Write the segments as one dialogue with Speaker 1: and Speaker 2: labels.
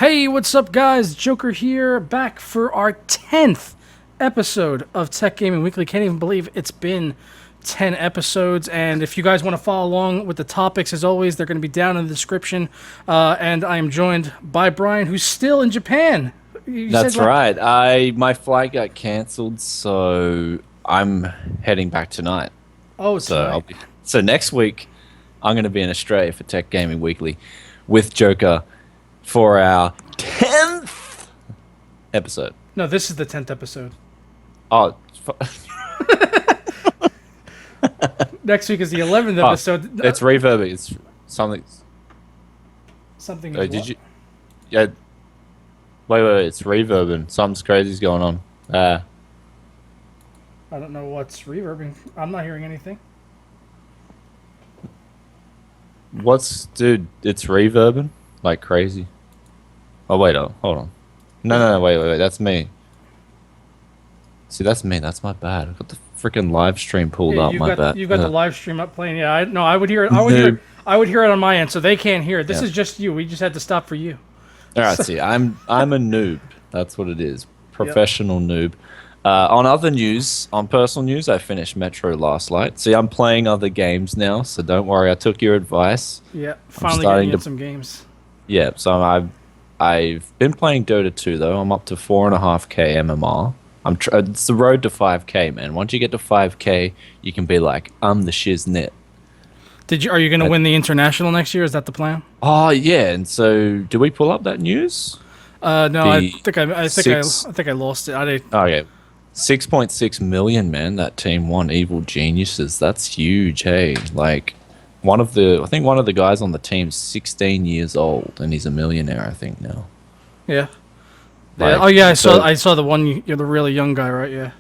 Speaker 1: Hey, what's up, guys? Joker here, back for our 10th episode of Tech Gaming Weekly. Can't even believe it's been 10 episodes. And if you guys want to follow along with the topics, as always, they're going to be down in the description. And I am joined by Brian, who's still in Japan.
Speaker 2: That's right. My flight got cancelled, so I'm heading back tonight.
Speaker 1: Oh,
Speaker 2: So next week, I'm going to be in Australia for Tech Gaming Weekly with Joker for our 10th episode.
Speaker 1: No, this is the 10th episode.
Speaker 2: Oh,
Speaker 1: Next week is the 11th episode.
Speaker 2: It's reverbing. It's something.
Speaker 1: Something.
Speaker 2: Did you? Yeah. Wait. It's reverbing. Something's crazy's going on.
Speaker 1: I don't know what's reverbing. I'm not hearing anything.
Speaker 2: Dude, it's reverbing like crazy. Oh, wait, hold on. No, wait, that's me. See, that's me. That's my bad. I've got the freaking live stream pulled up. My bad.
Speaker 1: You've got the live stream up playing. Yeah, I would hear it. I would hear it on my end, so they can't hear it. This is just you. We just had to stop for you.
Speaker 2: All right, see, I'm a noob. That's what it is. Professional noob. On other news, on personal news, I finished Metro last night. See, I'm playing other games now, so don't worry. I took your advice.
Speaker 1: Yeah, finally getting in some games.
Speaker 2: Yeah, so I've been playing Dota 2 though. I'm up to 4.5k MMR. It's the road to 5k, man. Once you get to 5k, you can be like, I'm the shiznit.
Speaker 1: Are you going to win the international next year? Is that the plan?
Speaker 2: Oh yeah, and so do we pull up that news?
Speaker 1: No, I think I lost it.
Speaker 2: Okay. 6.6 million, man. That team won. Evil Geniuses. That's huge, hey. Like, I think one of the guys on the team's 16 years old, and he's a millionaire, I think, now.
Speaker 1: Yeah. I saw the one. You're the really young guy, right? Yeah.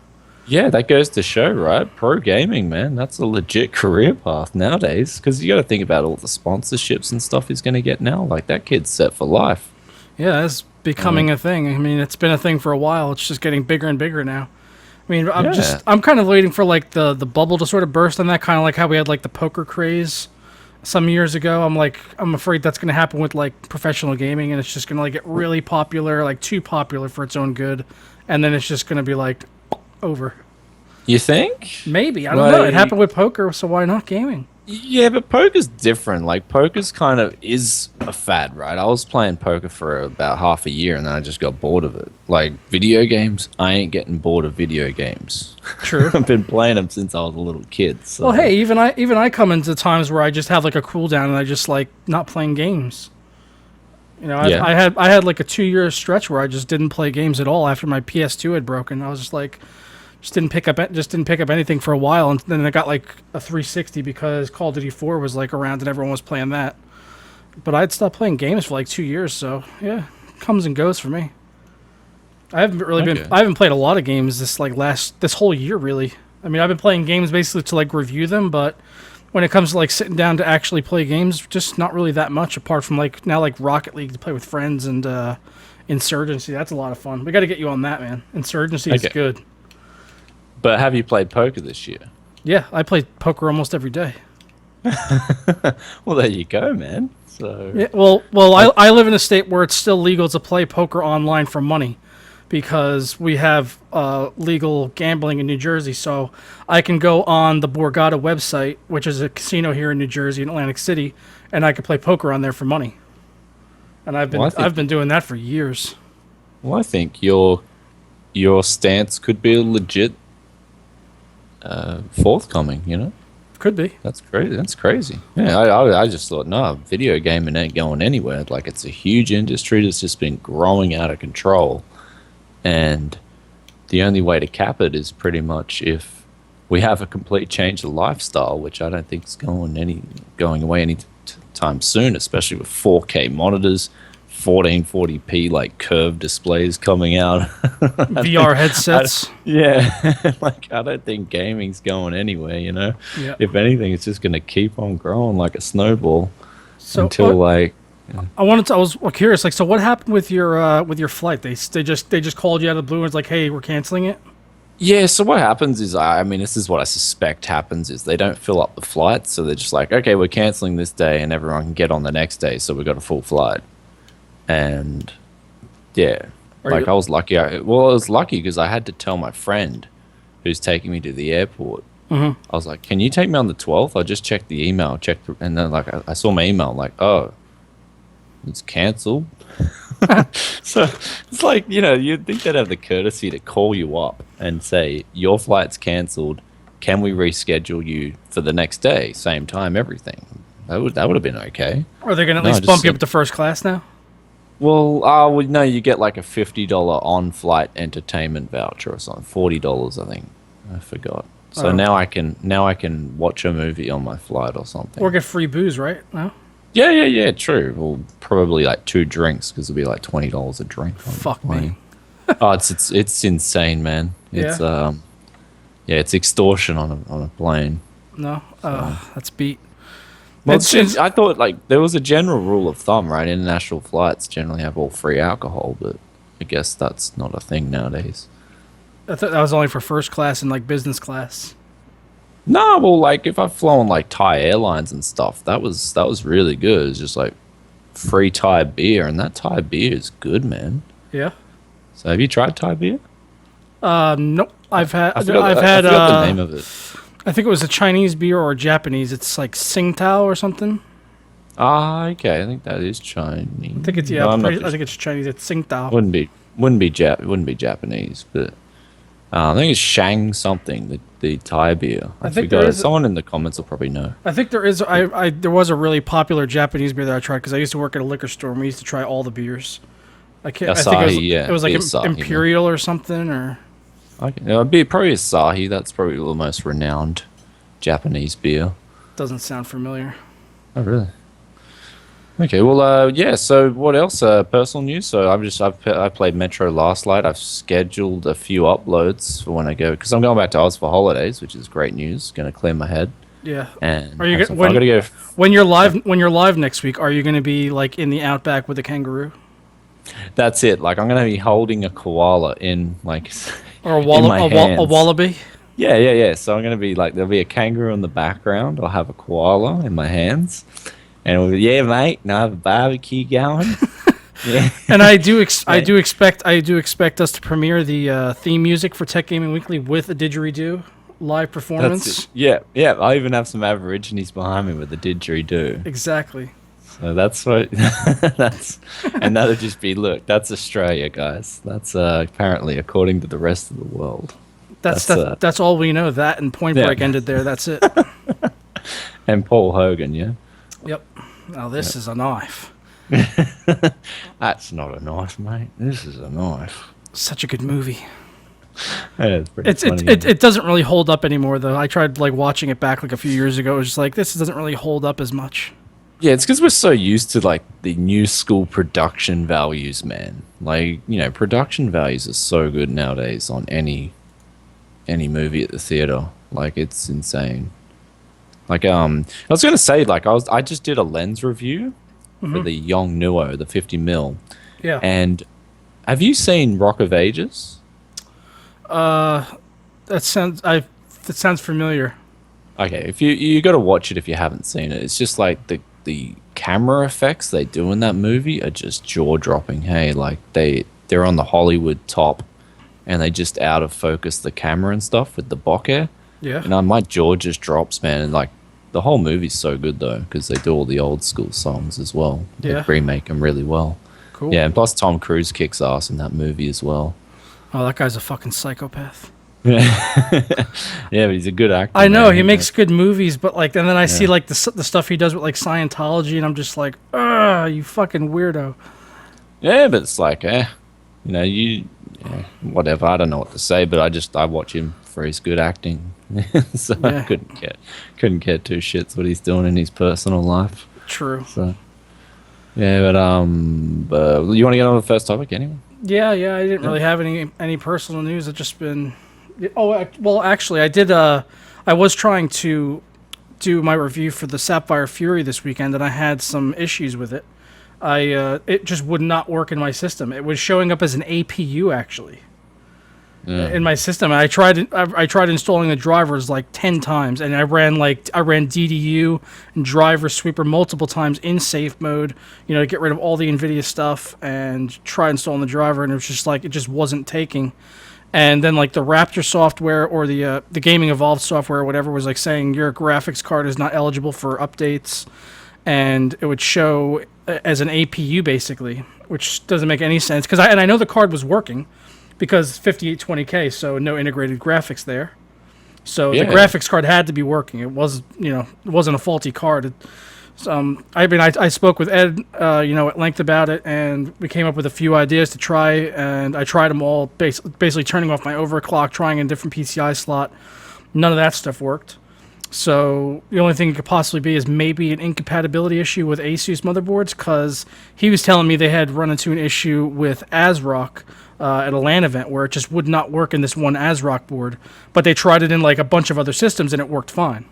Speaker 2: Yeah, that goes to show, right? Pro gaming, man. That's a legit career path nowadays. Because you got to think about all the sponsorships and stuff he's going to get now. Like, that kid's set for life.
Speaker 1: Yeah, it's becoming a thing. I mean, it's been a thing for a while. It's just getting bigger and bigger now. I mean, I'm kind of waiting for like the bubble to sort of burst on that, kind of like how we had like the poker craze some years ago. I'm afraid that's going to happen with like professional gaming, and it's just going to like get really popular, like too popular for its own good, and then it's just going to be like over.
Speaker 2: You think?
Speaker 1: Maybe. I don't know. It happened with poker, so why not gaming?
Speaker 2: Yeah, but poker's different. Like, poker's kind of is a fad, right? I was playing poker for about half a year, and then I just got bored of it. Like, video games, I ain't getting bored of video games.
Speaker 1: True.
Speaker 2: I've been playing them since I was a little kid. So.
Speaker 1: Well, hey, even I come into times where I just have like a cooldown, and I just like not playing games. You know, I had like a 2-year stretch where I just didn't play games at all after my PS2 had broken. I was just like, didn't pick up anything for a while, and then I got like a 360 because Call of Duty 4 was like around and everyone was playing that. But I'd stopped playing games for like 2 years, so yeah, comes and goes for me. I haven't played a lot of games this whole year really. I mean, I've been playing games basically to like review them, but when it comes to like sitting down to actually play games, just not really that much apart from like now like Rocket League to play with friends and Insurgency. That's a lot of fun. We got to get you on that, man. Insurgency is good.
Speaker 2: But have you played poker this year?
Speaker 1: Yeah, I play poker almost every day.
Speaker 2: Well, there you go, man. So
Speaker 1: yeah, I live in a state where it's still legal to play poker online for money because we have legal gambling in New Jersey. So I can go on the Borgata website, which is a casino here in New Jersey in Atlantic City, and I can play poker on there for money. And I've been doing that for years.
Speaker 2: Well, I think your stance could be legit. Forthcoming, you know,
Speaker 1: could be.
Speaker 2: That's crazy. Yeah, I just thought, no, video gaming ain't going anywhere. Like, it's a huge industry that's just been growing out of control, and the only way to cap it is pretty much if we have a complete change of lifestyle, which I don't think is going away any time soon, especially with 4K monitors, 1440p like curved displays coming out,
Speaker 1: VR headsets.
Speaker 2: Like, I don't think gaming's going anywhere, you know.
Speaker 1: Yeah.
Speaker 2: If anything, it's just going to keep on growing like a snowball until
Speaker 1: I was curious, like, so what happened with your flight? They just called you out of the blue and was like, hey, we're canceling it.
Speaker 2: Yeah, so what happens is, I mean, this is what I suspect happens, is they don't fill up the flights, so they're just like, okay, we're canceling this day and everyone can get on the next day, so we've got a full flight. And Yeah.
Speaker 1: Are
Speaker 2: Like
Speaker 1: you?
Speaker 2: I was lucky. I was lucky because I had to tell my friend who's taking me to the airport.
Speaker 1: Mm-hmm.
Speaker 2: I was like, "Can you take me on the 12th?" I just checked the email, and then like I saw my email, like, "Oh, it's cancelled." So it's like, you'd think they'd have the courtesy to call you up and say, "Your flight's cancelled. Can we reschedule you for the next day, same time, everything?" That would have been okay.
Speaker 1: Are they going to at
Speaker 2: No,
Speaker 1: least
Speaker 2: just
Speaker 1: bump you
Speaker 2: said,
Speaker 1: up to first class now?
Speaker 2: well, no, you get like a $50 on-flight entertainment voucher or something. $40, I think. I forgot. So
Speaker 1: Oh.
Speaker 2: now I can watch a movie on my flight or something.
Speaker 1: Or get free booze, right? No?
Speaker 2: Yeah, true. Well, probably like 2 drinks because it'll be like $20 a drink. On
Speaker 1: Fuck
Speaker 2: the plane.
Speaker 1: me.
Speaker 2: Oh, it's insane, man. It's
Speaker 1: Yeah.
Speaker 2: yeah, it's extortion on a plane.
Speaker 1: No? That's beat.
Speaker 2: Well,
Speaker 1: It's-
Speaker 2: I thought like there was a general rule of thumb, right? International flights generally have all free alcohol, but I guess that's not a thing nowadays.
Speaker 1: I thought that was only for first class and like business class.
Speaker 2: No, well, like if I've flown like Thai Airlines and stuff, that was really good. It's just like free Thai beer, and that Thai beer is good, man.
Speaker 1: Yeah.
Speaker 2: So have you tried Thai beer?
Speaker 1: Nope. I've had.
Speaker 2: I forgot,
Speaker 1: I've had.
Speaker 2: I forgot the name of it.
Speaker 1: I think it was a Chinese beer or a Japanese. It's like Tsingtao or something.
Speaker 2: Ah, okay. I think that is Chinese.
Speaker 1: I think it's yeah.
Speaker 2: No, I'm not
Speaker 1: I think it's Chinese. It's Tsingtao.
Speaker 2: wouldn't be Japanese, but I think it's Shang something. The Thai beer. I
Speaker 1: think
Speaker 2: forgot.
Speaker 1: there is-
Speaker 2: Someone in the comments will probably know.
Speaker 1: I think there is. There was a really popular Japanese beer that I tried because I used to work at a liquor store and we used to try all the beers. I think
Speaker 2: Asahi,
Speaker 1: it was like
Speaker 2: the Asahi, man.
Speaker 1: Imperial or something or.
Speaker 2: Okay, it'd be probably Asahi. That's probably the most renowned Japanese beer.
Speaker 1: Doesn't sound familiar.
Speaker 2: Oh, really? Okay, well, yeah. So, what else? Personal news. So, I played Metro last night. I've scheduled a few uploads for when I go because I'm going back to Oz for holidays, which is great news. Going to clear my head.
Speaker 1: Yeah.
Speaker 2: And
Speaker 1: Are you
Speaker 2: have
Speaker 1: go-
Speaker 2: some fun. I gotta go.
Speaker 1: When you're live next week, are you going to be like in the outback with a kangaroo
Speaker 2: That's it. Like I'm gonna be holding a koala in like
Speaker 1: or a
Speaker 2: in my hands.
Speaker 1: wallaby?
Speaker 2: Yeah. So I'm gonna be like there'll be a kangaroo in the background. I'll have a koala in my hands, and we'll be, yeah, mate. And I have a barbecue going. Yeah.
Speaker 1: And I do expect us to premiere the theme music for Tech Gaming Weekly with a didgeridoo live performance.
Speaker 2: That's it. Yeah. I even have some Aborigines behind me with the didgeridoo.
Speaker 1: Exactly.
Speaker 2: So that's what and that'll just be look. That's Australia, guys. That's apparently according to the rest of the world.
Speaker 1: That's all we know. That and Point
Speaker 2: Yeah.
Speaker 1: Break ended there. That's it.
Speaker 2: And Paul Hogan, yeah.
Speaker 1: Yep. Now this is a knife.
Speaker 2: That's not a knife, mate. This is a knife.
Speaker 1: Such a good movie.
Speaker 2: Yeah, it's pretty funny.
Speaker 1: It doesn't really hold up anymore though. I tried like watching it back like a few years ago. It was just like this doesn't really hold up as much.
Speaker 2: Yeah, it's because we're so used to like the new school production values, man. Like, production values are so good nowadays on any movie at the theater. Like, it's insane. Like, I was gonna say, like, I just did a lens review for the Yong Nuo, the 50mm.
Speaker 1: Yeah.
Speaker 2: And have you seen Rock of Ages?
Speaker 1: That sounds familiar.
Speaker 2: Okay, if you got to watch it if you haven't seen it. It's just like the camera effects they do in that movie are just jaw dropping. Hey, like they're on the Hollywood top, and they just out of focus the camera and stuff with the bokeh.
Speaker 1: Yeah.
Speaker 2: And my jaw just drops, man. And like the whole movie's so good though because they do all the old school songs as well.
Speaker 1: Yeah.
Speaker 2: They remake them really well.
Speaker 1: Cool.
Speaker 2: Yeah, and plus Tom Cruise kicks ass in that movie as well.
Speaker 1: Oh, that guy's a fucking psychopath.
Speaker 2: Yeah, but he's a good actor.
Speaker 1: I know
Speaker 2: man.
Speaker 1: he makes good movies, but like, and then I see like the stuff he does with like Scientology, and I'm just like, you fucking weirdo.
Speaker 2: Yeah, but it's like, whatever. I don't know what to say, but I watch him for his good acting. So
Speaker 1: Yeah.
Speaker 2: I couldn't care two shits what he's doing in his personal life.
Speaker 1: True.
Speaker 2: So yeah, but you want to get on the first topic anyway?
Speaker 1: Yeah. I didn't really have any personal news. I've just been. Oh, well, actually, I did. I was trying to do my review for the Sapphire Fury this weekend, and I had some issues with it. It just would not work in my system. It was showing up as an APU actually. in my system. And I tried installing the drivers like 10 times, and I ran DDU and driver sweeper multiple times in safe mode, to get rid of all the NVIDIA stuff and try installing the driver, and it was just like it just wasn't taking. And then like the Raptor software or the Gaming Evolved software or whatever was like saying your graphics card is not eligible for updates, and it would show as an APU basically, which doesn't make any sense because I know the card was working. Because 5820K, so no integrated graphics there. So the graphics card had to be working. It was, it wasn't a faulty card. I spoke with Ed, at length about it, and we came up with a few ideas to try, and I tried them all, basically turning off my overclock, trying a different PCI slot. None of that stuff worked. So the only thing it could possibly be is maybe an incompatibility issue with Asus motherboards, because he was telling me they had run into an issue with ASRock at a LAN event where it just would not work in this one ASRock board, but they tried it in like a bunch of other systems and it worked fine.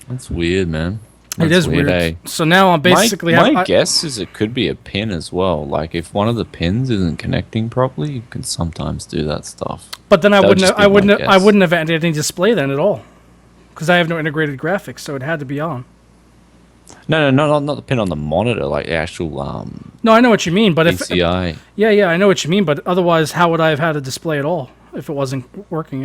Speaker 2: That's weird, man.
Speaker 1: It is weird. So now I'm basically...
Speaker 2: My guess is it could be a pin as well. Like if one of the pins isn't connecting properly, you can sometimes do that stuff.
Speaker 1: But then I wouldn't have had any display then at all, because I have no integrated graphics, so it had to be on.
Speaker 2: No, not the pin on the monitor, like the actual
Speaker 1: No, I know what you mean, but
Speaker 2: PCI.
Speaker 1: Yeah, I know what you mean, but otherwise, how would I have had a display at all if it wasn't working?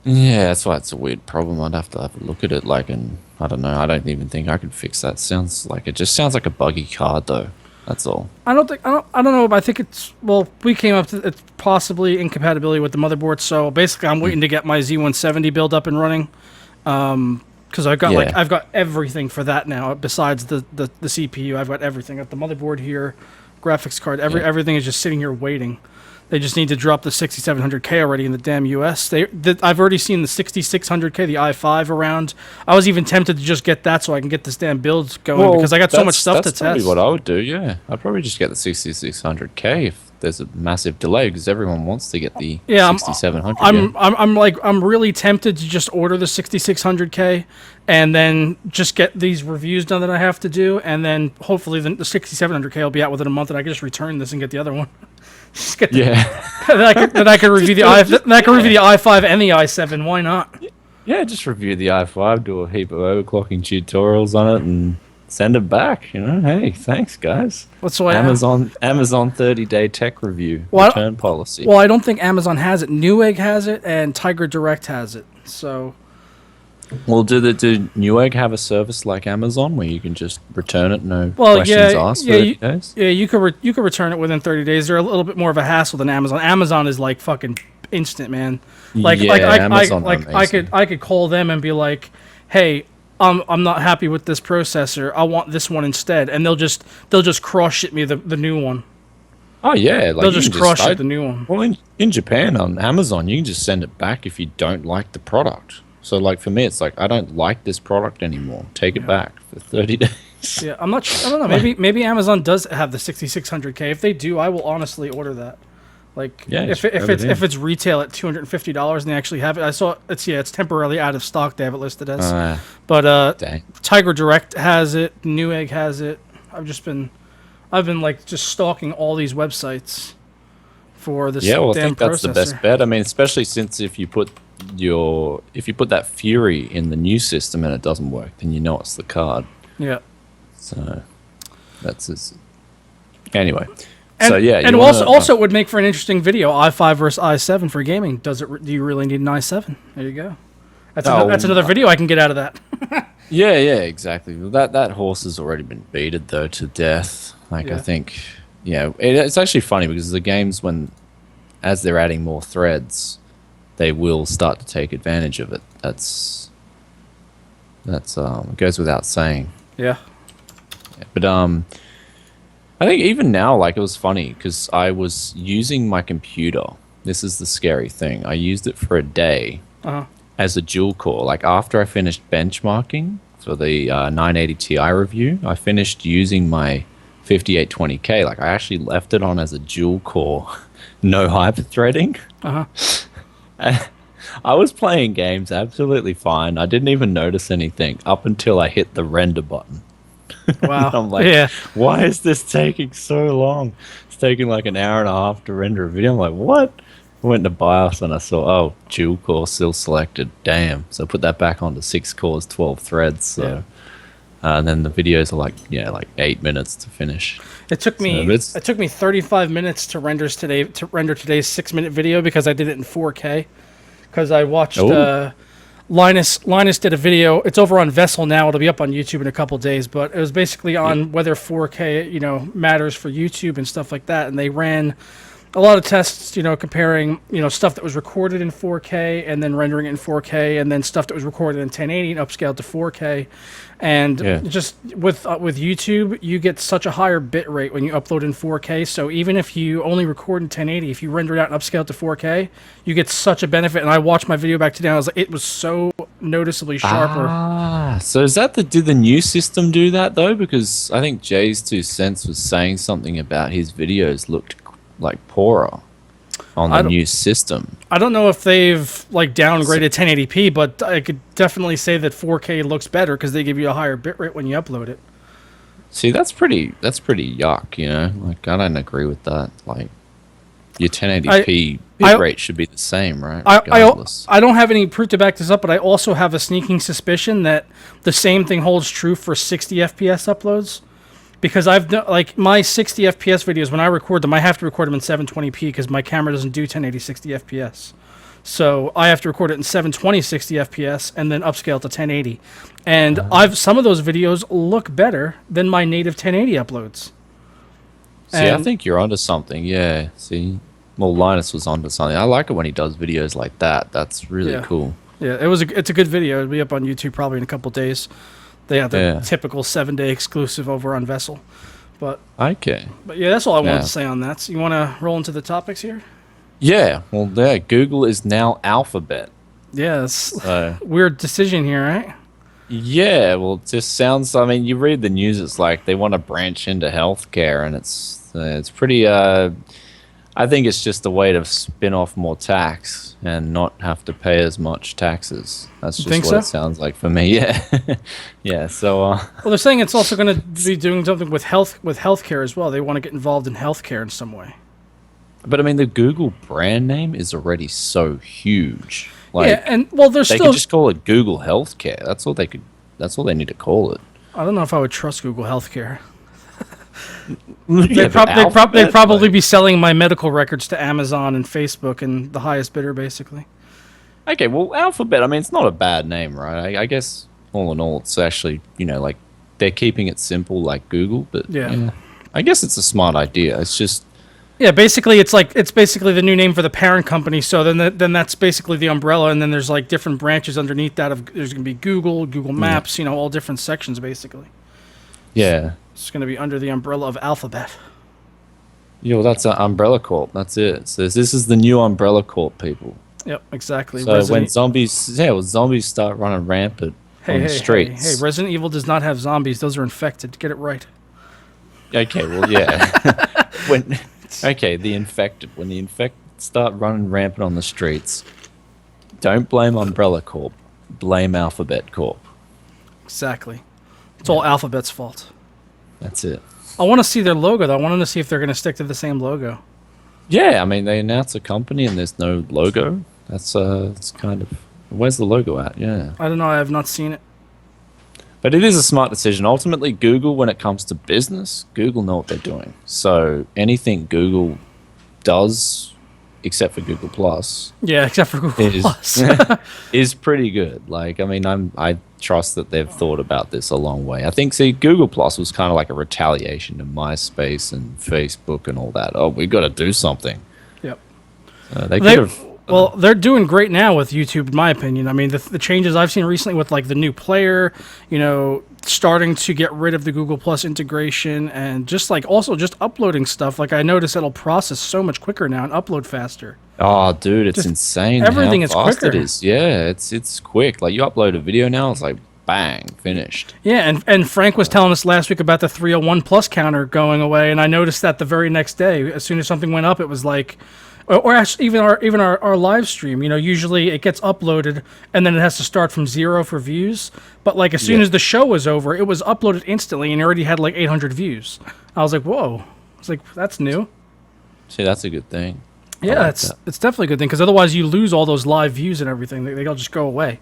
Speaker 2: Yeah, that's why it's a weird problem. I'd have to have a look at it, and I don't know. I don't even think I could fix that. It just sounds like a buggy card, though. That's all. I don't
Speaker 1: know. But I think we came up to it's possibly incompatibility with the motherboard. So basically, I'm waiting to get my Z170 build up and running. Because I've got everything for that now. Besides the CPU, I've got everything. I've got the motherboard here, graphics card. Everything is just sitting here waiting. They just need to drop the 6700K already in the damn US. I've already seen the 6600K, the i5 around. I was even tempted to just get that so I can get this damn build going because I got so much stuff to test.
Speaker 2: That's probably what I would do. Yeah, I'd probably just get the 6600K if there's a massive delay, because everyone wants to get the 6700.
Speaker 1: I'm really tempted to just order the 6600K and then just get these reviews done that I have to do, and then hopefully the 6700K will be out within a month, and I can just return this and get the other one. Then I can review the i5 and the i7. Why not?
Speaker 2: Yeah, just review the i5, do a heap of overclocking tutorials on it, and send it back. Hey, thanks guys.
Speaker 1: What's why
Speaker 2: Amazon 30-day tech review return policy.
Speaker 1: Well, I don't think Amazon has it. Newegg has it, and Tiger Direct has it. So.
Speaker 2: Well, do Newegg have a service like Amazon where you can just return it, questions asked for 30 days?
Speaker 1: Yeah, you could return it within 30 days. They're a little bit more of a hassle than Amazon. Amazon is like fucking instant, man. I could call them and be like, "Hey, I'm not happy with this processor. I want this one instead," and they'll just cross ship me the new one.
Speaker 2: Oh yeah,
Speaker 1: they'll just cross ship the new one.
Speaker 2: Well, in Japan on Amazon, you can just send it back if you don't like the product. So, for me, it's like, I don't like this product anymore. Take it back for 30 days.
Speaker 1: Yeah, I don't know. Maybe Amazon does have the 6600K. If they do, I will honestly order that. If it's retail at $250 and they actually have it, I saw it's temporarily out of stock. They have it listed as. Tiger Direct has it. Newegg has it. I've been just stalking all these websites for this.
Speaker 2: Yeah, well,
Speaker 1: damn
Speaker 2: I think that's
Speaker 1: processor.
Speaker 2: the best bet. I mean, especially since if you put that Fury in the new system and it doesn't work, then you know it's the card.
Speaker 1: Yeah.
Speaker 2: So that's it. Anyway.
Speaker 1: Also it would make for an interesting video, i5 versus i7 for gaming. Do you really need an i7? There you go. That's another video I can get out of that.
Speaker 2: Yeah, exactly. That horse has already been beaten though to death. I think, it's actually funny because the games, as they're adding more threads, they will start to take advantage of it. That's it goes without saying.
Speaker 1: Yeah.
Speaker 2: But I think even now, it was funny because I was using my computer. This is the scary thing. I used it for a day as a dual core. After I finished benchmarking for the 980 Ti review, I finished using my 5820K. I actually left it on as a dual core, no hyper-threading. I was playing games absolutely fine. I didn't even notice anything up until I hit the render button.
Speaker 1: Wow.
Speaker 2: I'm like, why is this taking so long? It's taking an hour and a half to render a video. I'm like, what? went to BIOS and I saw, oh, dual core still selected. Damn. So I put that back onto 6 cores, 12 threads. So, and then the videos are like 8 minutes to finish.
Speaker 1: It took me 35 minutes to render today's 6-minute video because I did it in 4K. Because I watched Linus did a video. It's over on Vessel now. It'll be up on YouTube in a couple days. But it was basically on whether 4K matters for YouTube and stuff like that. And they ran a lot of tests, comparing, stuff that was recorded in 4K and then rendering it in 4K, and then stuff that was recorded in 1080 and upscaled to 4K. And just with YouTube, you get such a higher bit rate when you upload in 4K. So even if you only record in 1080, if you render it out and upscale it to 4K, you get such a benefit. And I watched my video back today, and I was like, it was so noticeably sharper.
Speaker 2: So is that did the new system do that though? Because I think Jay's 2 cents was saying something about his videos looked like poorer on the new system.
Speaker 1: I don't know if they've downgraded 1080p, but I could definitely say that 4K looks better because they give you a higher bitrate when you upload it.
Speaker 2: See, that's pretty yuck, I don't agree with that. Like, your 1080p bitrate should be the same, right?
Speaker 1: I don't have any proof to back this up, but I also have a sneaking suspicion that the same thing holds true for 60 FPS uploads. Because I've done, my 60 FPS videos, when I record them, I have to record them in 720p because my camera doesn't do 1080 60 FPS. So I have to record it in 720 60 FPS and then upscale to 1080. And some of those videos look better than my native 1080 uploads.
Speaker 2: See, I think you're onto something. Yeah. See, well, Linus was onto something. I like it when he does videos like that. That's really cool.
Speaker 1: Yeah, it's a good video. It'll be up on YouTube probably in a couple days. They have the typical 7-day exclusive over on Vessel. But
Speaker 2: okay.
Speaker 1: But yeah, that's all I wanted to say on that. So you want to roll into the topics here?
Speaker 2: Yeah. Well, Google is now Alphabet.
Speaker 1: Yes. Weird decision here, right?
Speaker 2: Yeah. Well, it just sounds. I mean, you read the news. It's like they want to branch into healthcare, and it's pretty. I think it's just a way to spin off more tax and not have to pay as much taxes. That's just what it sounds like for me. Yeah, yeah. So,
Speaker 1: well, they're saying it's also going to be doing something with healthcare as well. They want to get involved in healthcare in some way.
Speaker 2: But I mean, the Google brand name is already so huge.
Speaker 1: They can
Speaker 2: just call it Google Healthcare. That's all they could. That's all they need to call it.
Speaker 1: I don't know if I would trust Google Healthcare. They'd probably be selling my medical records to Amazon and Facebook and the highest bidder, basically.
Speaker 2: Okay, well, Alphabet, I mean, it's not a bad name, right? I guess, all in all, it's actually, they're keeping it simple like Google, but I guess it's a smart idea. It's just...
Speaker 1: Yeah, basically, it's basically the new name for the parent company, so then that's basically the umbrella, and then there's, different branches underneath that. There's going to be Google Maps, all different sections, basically.
Speaker 2: Yeah.
Speaker 1: It's going to be under the umbrella of Alphabet.
Speaker 2: Yeah, well, that's an Umbrella Corp. That's it. So this is the new Umbrella Corp, people.
Speaker 1: Yep, exactly.
Speaker 2: So when zombies start running rampant on the streets.
Speaker 1: Hey, Resident Evil does not have zombies. Those are infected. Get it right.
Speaker 2: Okay, well, yeah. The infected. When the infected start running rampant on the streets, don't blame Umbrella Corp. Blame Alphabet Corp.
Speaker 1: Exactly. It's all Alphabet's fault.
Speaker 2: That's it.
Speaker 1: I want to see their logo, though. I want to see if they're going to stick to the same logo.
Speaker 2: Yeah, I mean, they announce a company and there's no logo. That's it's kind of... Where's the logo at? Yeah.
Speaker 1: I don't know. I have not seen it.
Speaker 2: But it is a smart decision. Ultimately, Google, when it comes to business, Google know what they're doing. So anything Google does, except for Google Plus...
Speaker 1: Yeah, except for Google Plus.
Speaker 2: is pretty good. I trust that they've thought about this a long way. I think, Google Plus was kind of like a retaliation to MySpace and Facebook and all that. Oh, we've got to do something.
Speaker 1: Yep.
Speaker 2: They could have...
Speaker 1: Well, they're doing great now with YouTube, in my opinion. I mean, the changes I've seen recently with, the new player, starting to get rid of the Google Plus integration and just, also just uploading stuff. I noticed it'll process so much quicker now and upload faster.
Speaker 2: Oh, dude, it's insane.
Speaker 1: Everything is
Speaker 2: fast
Speaker 1: quicker.
Speaker 2: It is. Yeah, it's quick. You upload a video now, it's bang, finished.
Speaker 1: Yeah, and Frank was telling us last week about the 301 plus counter going away, and I noticed that the very next day, as soon as something went up, it was or actually even our live stream, usually it gets uploaded and then it has to start from 0 for views. But as soon as the show was over, it was uploaded instantly and it already had 800 views. I was like, whoa. I was like, that's new.
Speaker 2: See, that's a good thing.
Speaker 1: Yeah,
Speaker 2: like
Speaker 1: it's definitely a good thing because otherwise you lose all those live views and everything. They all just go away.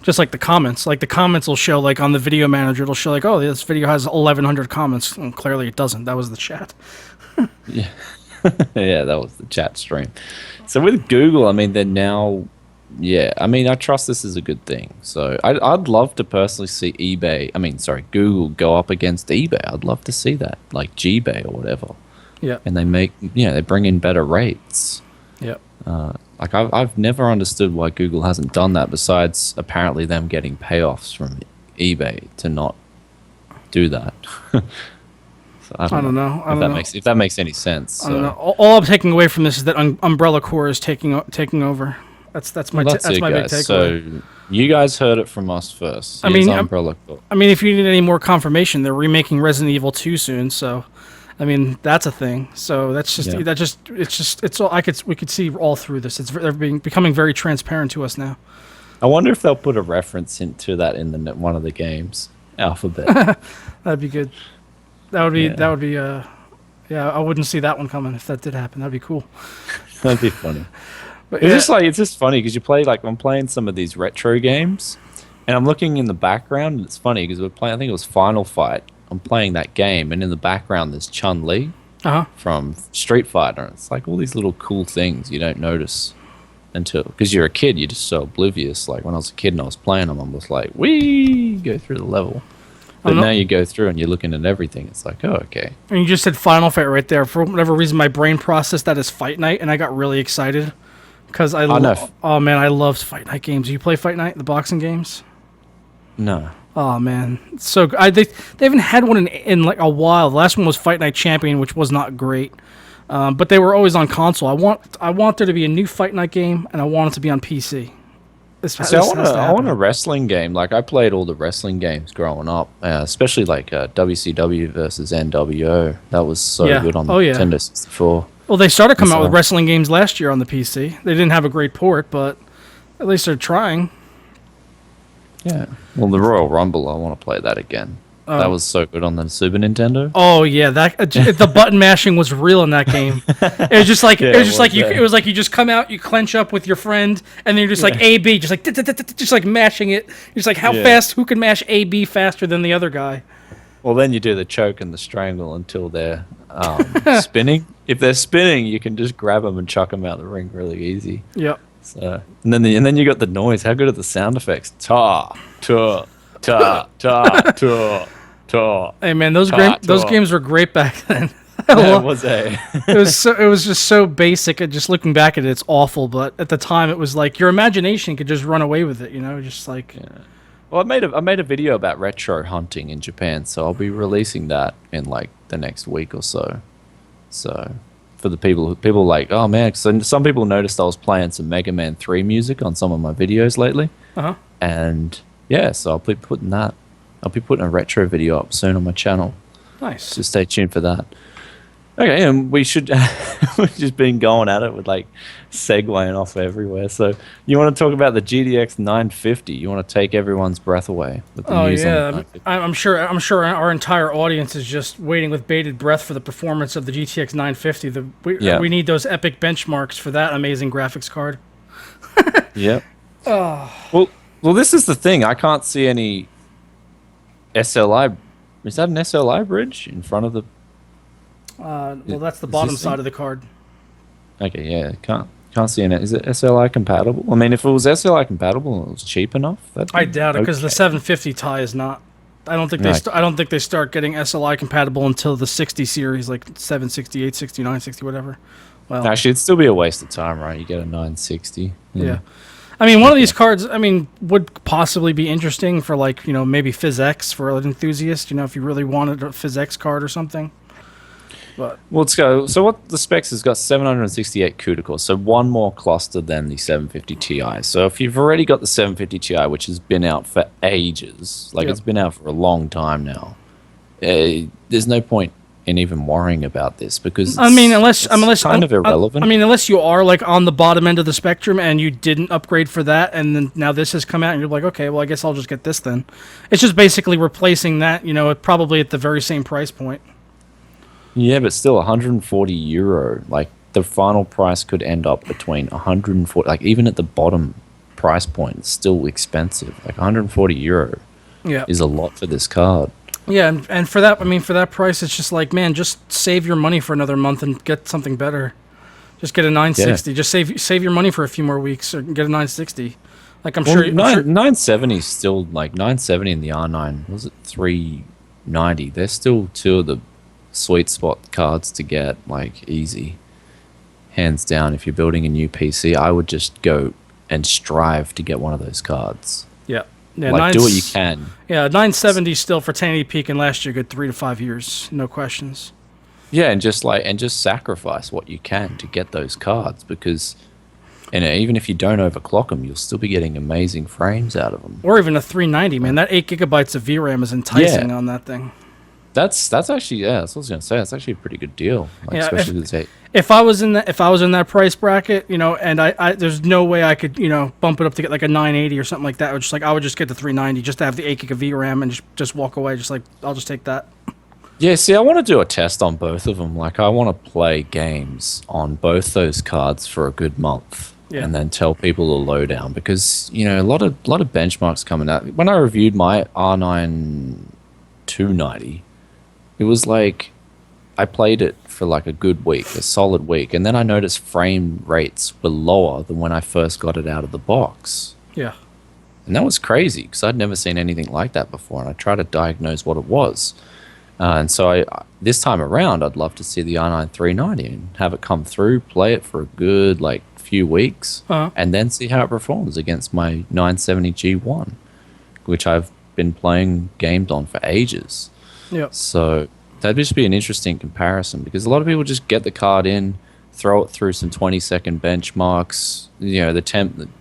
Speaker 1: Just like the comments. Like the comments will show like on the video manager, it'll show like, oh, this video has 1,100 comments. And clearly it doesn't. That was the chat.
Speaker 2: Yeah. Yeah, that was the chat stream. So with Google, I mean, they're now, yeah, I mean, I trust this is a good thing. So I'd love to personally see Google go up against eBay. I'd love to see that, like Gbay or whatever.
Speaker 1: Yeah.
Speaker 2: And they bring in better rates.
Speaker 1: Yep.
Speaker 2: Like I've never understood why Google hasn't done that besides apparently them getting payoffs from eBay to not do that. So I don't know if that makes any sense. So.
Speaker 1: I don't know. All I'm taking away from this is that Umbrella Corps is taking over. That's my big takeaway.
Speaker 2: So you guys heard it from us first. Umbrella Corps.
Speaker 1: I mean, if you need any more confirmation, they're remaking Resident Evil 2 soon, so I mean, that's a thing. So that's just it's all we could see all through this. They're becoming very transparent to us now.
Speaker 2: I wonder if they'll put a reference into that in one of the games, Alphabet.
Speaker 1: That'd be good. That would be yeah, I wouldn't see that one coming if that did happen. That'd be cool.
Speaker 2: That'd be funny.
Speaker 1: But
Speaker 2: it's just funny because you play I'm playing some of these retro games and I'm looking in the background and it's funny because we're playing, I think it was Final Fight. I'm playing that game, and in the background there's Chun-Li from Street Fighter. It's like all these little cool things you don't notice until, because you're a kid, you're just so oblivious. Like when I was a kid and I was playing them, I'm just like, wee, go through the level. But now you go through and you're looking at everything. It's like, oh, okay.
Speaker 1: And you just said Final Fight right there. For whatever reason, my brain processed that as Fight Night, and I got really excited because I loved Fight Night games. You play Fight Night, the boxing games?
Speaker 2: No.
Speaker 1: Oh man, so they haven't had one in like a while. The last one was Fight Night Champion, which was not great, but they were always on console. I want there to be a new Fight Night game, and I want it to be on PC.
Speaker 2: I want a wrestling game. Like I played all the wrestling games growing up, especially like WCW versus NWO. That was so good on the Nintendo 64.
Speaker 1: Well, they started coming out with wrestling games last year on the PC. They didn't have a great port, but at least they're trying.
Speaker 2: Yeah. Well, the Royal Rumble, I want to play that again. That was so good on the Super Nintendo.
Speaker 1: Oh yeah, the button mashing was real in that game. It was just like it was like you just come out, you clench up with your friend, and then you're just like A B, just like mashing it. You're just like who can mash A B faster than the other guy?
Speaker 2: Well, then you do the choke and the strangle until they're spinning. If they're spinning, you can just grab them and chuck them out the ring really easy.
Speaker 1: Yep.
Speaker 2: So and then you got the noise. How good are the sound effects? Ta ta ta ta ta ta.
Speaker 1: Hey man, those games were great back then.
Speaker 2: It
Speaker 1: was just so basic. And just looking back at it, it's awful. But at the time, it was like your imagination could just run away with it. You know, just like.
Speaker 2: Yeah. Well, I made a video about retro hunting in Japan, so I'll be releasing that in like the next week or so. So. For the people like, oh man, so some people noticed I was playing some Mega Man 3 music on some of my videos lately. And yeah, so I'll be putting a retro video up soon on my channel.
Speaker 1: Nice.
Speaker 2: So stay tuned for that. Okay, and we've just been going at it with like segueing off everywhere. So you want to talk about the GTX 950? You want to take everyone's breath away with the news on the
Speaker 1: I'm sure our entire audience is just waiting with bated breath for the performance of the GTX 950. We need those epic benchmarks for that amazing graphics card.
Speaker 2: Yep. Well, this is the thing. I can't see any SLI. Is that an SLI bridge in front of the?
Speaker 1: Well, that's the bottom side of the card.
Speaker 2: Okay, yeah, can't see any. Is it SLI compatible? I mean, if it was SLI compatible and it was cheap enough,
Speaker 1: I doubt it because the 750 Ti is not. I don't think I don't think they start getting SLI compatible until the 60 series, like 768, 69, 60, whatever. Well,
Speaker 2: actually, it'd still be a waste of time, right? You get a 960.
Speaker 1: Yeah. I mean, one of these cards, would possibly be interesting for like, maybe PhysX for an enthusiast. If you really wanted a PhysX card or something. But
Speaker 2: let's go. So what the specs has got 768 CUDA cores, so one more cluster than the 750 Ti. So if you've already got the 750 Ti, which has been out for ages, it's been out for a long time now, there's no point in even worrying about this because unless kind of irrelevant.
Speaker 1: Unless you are like on the bottom end of the spectrum and you didn't upgrade for that, and then now this has come out and you're like, okay, well I guess I'll just get this then. It's just basically replacing that, probably at the very same price point.
Speaker 2: Yeah, but still €140. Like the final price could end up between 140, like even at the bottom price point, it's still expensive. Like €140 is a lot for this card.
Speaker 1: Yeah, and for that, I mean, for that price, it's just like, man, just save your money for another month and get something better. Just get a 960. Yeah. Just save your money for a few more weeks or get a 960. Like I'm sure
Speaker 2: 970 is still like 970 in the R9. Was it 390? They're still two of the sweet spot cards to get, like easy, hands down. If you're building a new PC, I would just go and strive to get one of those cards.
Speaker 1: Yeah,
Speaker 2: like do what you can.
Speaker 1: Yeah, 970 still for 1080 p can last you a good 3 to 5 years, no questions.
Speaker 2: Yeah, and just sacrifice what you can to get those cards, because, and even if you don't overclock them, you'll still be getting amazing frames out of them.
Speaker 1: Or even a 390, man. That 8 gigabytes of VRAM is enticing on that thing.
Speaker 2: That's actually, yeah, that's what I was gonna say. That's actually a pretty good deal, like,
Speaker 1: yeah,
Speaker 2: especially with this 8.
Speaker 1: If I was in that price bracket, you know, and I there's no way I could, you know, bump it up to get like a 980 or something like that. I would just get the 390 just to have the 8 gig of VRAM and just walk away. Just like, I'll just take that.
Speaker 2: Yeah, see, I want to do a test on both of them. Like, I want to play games on both those cards for a good month, and then tell people the lowdown, because, you know, a lot of benchmarks coming out. When I reviewed my R9 290, it was like I played it for like a good week, a solid week, and then I noticed frame rates were lower than when I first got it out of the box.
Speaker 1: Yeah.
Speaker 2: And that was crazy, because I'd never seen anything like that before, and I tried to diagnose what it was. And so this time around, I'd love to see the R9 390 and have it come through, play it for a good like few weeks, and then see how it performs against my 970 G1, which I've been playing games on for ages.
Speaker 1: Yep.
Speaker 2: So that'd just be an interesting comparison, because a lot of people just get the card in, throw it through some 20-second benchmarks. You know,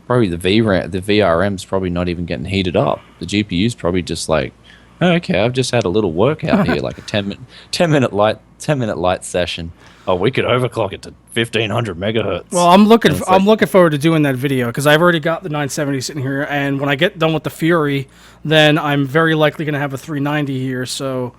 Speaker 2: probably the VRM's probably not even getting heated up. The GPU's probably just like, oh, okay, I've just had a little workout here, like a 10-minute light session. Oh, we could overclock it to 1500 megahertz.
Speaker 1: Well, I'm looking forward to doing that video, because I've already got the 970 sitting here, and when I get done with the Fury, then I'm very likely going to have a 390 here. So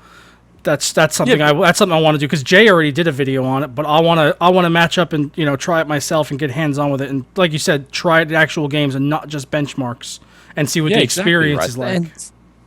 Speaker 1: that's something I want to do, because Jay already did a video on it, but I want to match up and, you know, try it myself and get hands on with it, and like you said, try it in actual games and not just benchmarks, and see what the experience is like. And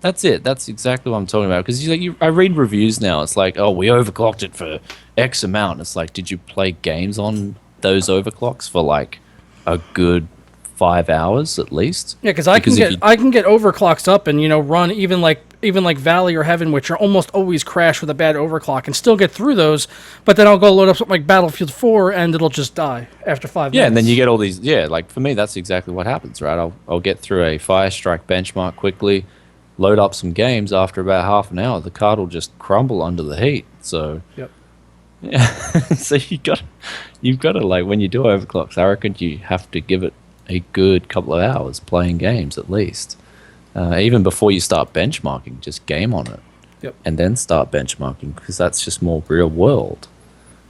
Speaker 2: that's it. That's exactly what I'm talking about. Because I read reviews now. It's like, oh, we overclocked it for X amount. It's like, did you play games on those overclocks for like a good 5 hours at least?
Speaker 1: Yeah, because I can get overclocks up and, you know, run even like Valley or Heaven, which are almost always crash with a bad overclock, and still get through those. But then I'll go load up something like Battlefield 4 and it'll just die after 5 minutes.
Speaker 2: Yeah, and then you get all these. Yeah, like for me, that's exactly what happens, right? I'll get through a Firestrike benchmark quickly, load up some games. After about half an hour, the card will just crumble under the heat. So, yeah. So you've got to like, when you do overclocks, I reckon you have to give it a good couple of hours playing games at least, even before you start benchmarking. Just game on it, and then start benchmarking, because that's just more real world,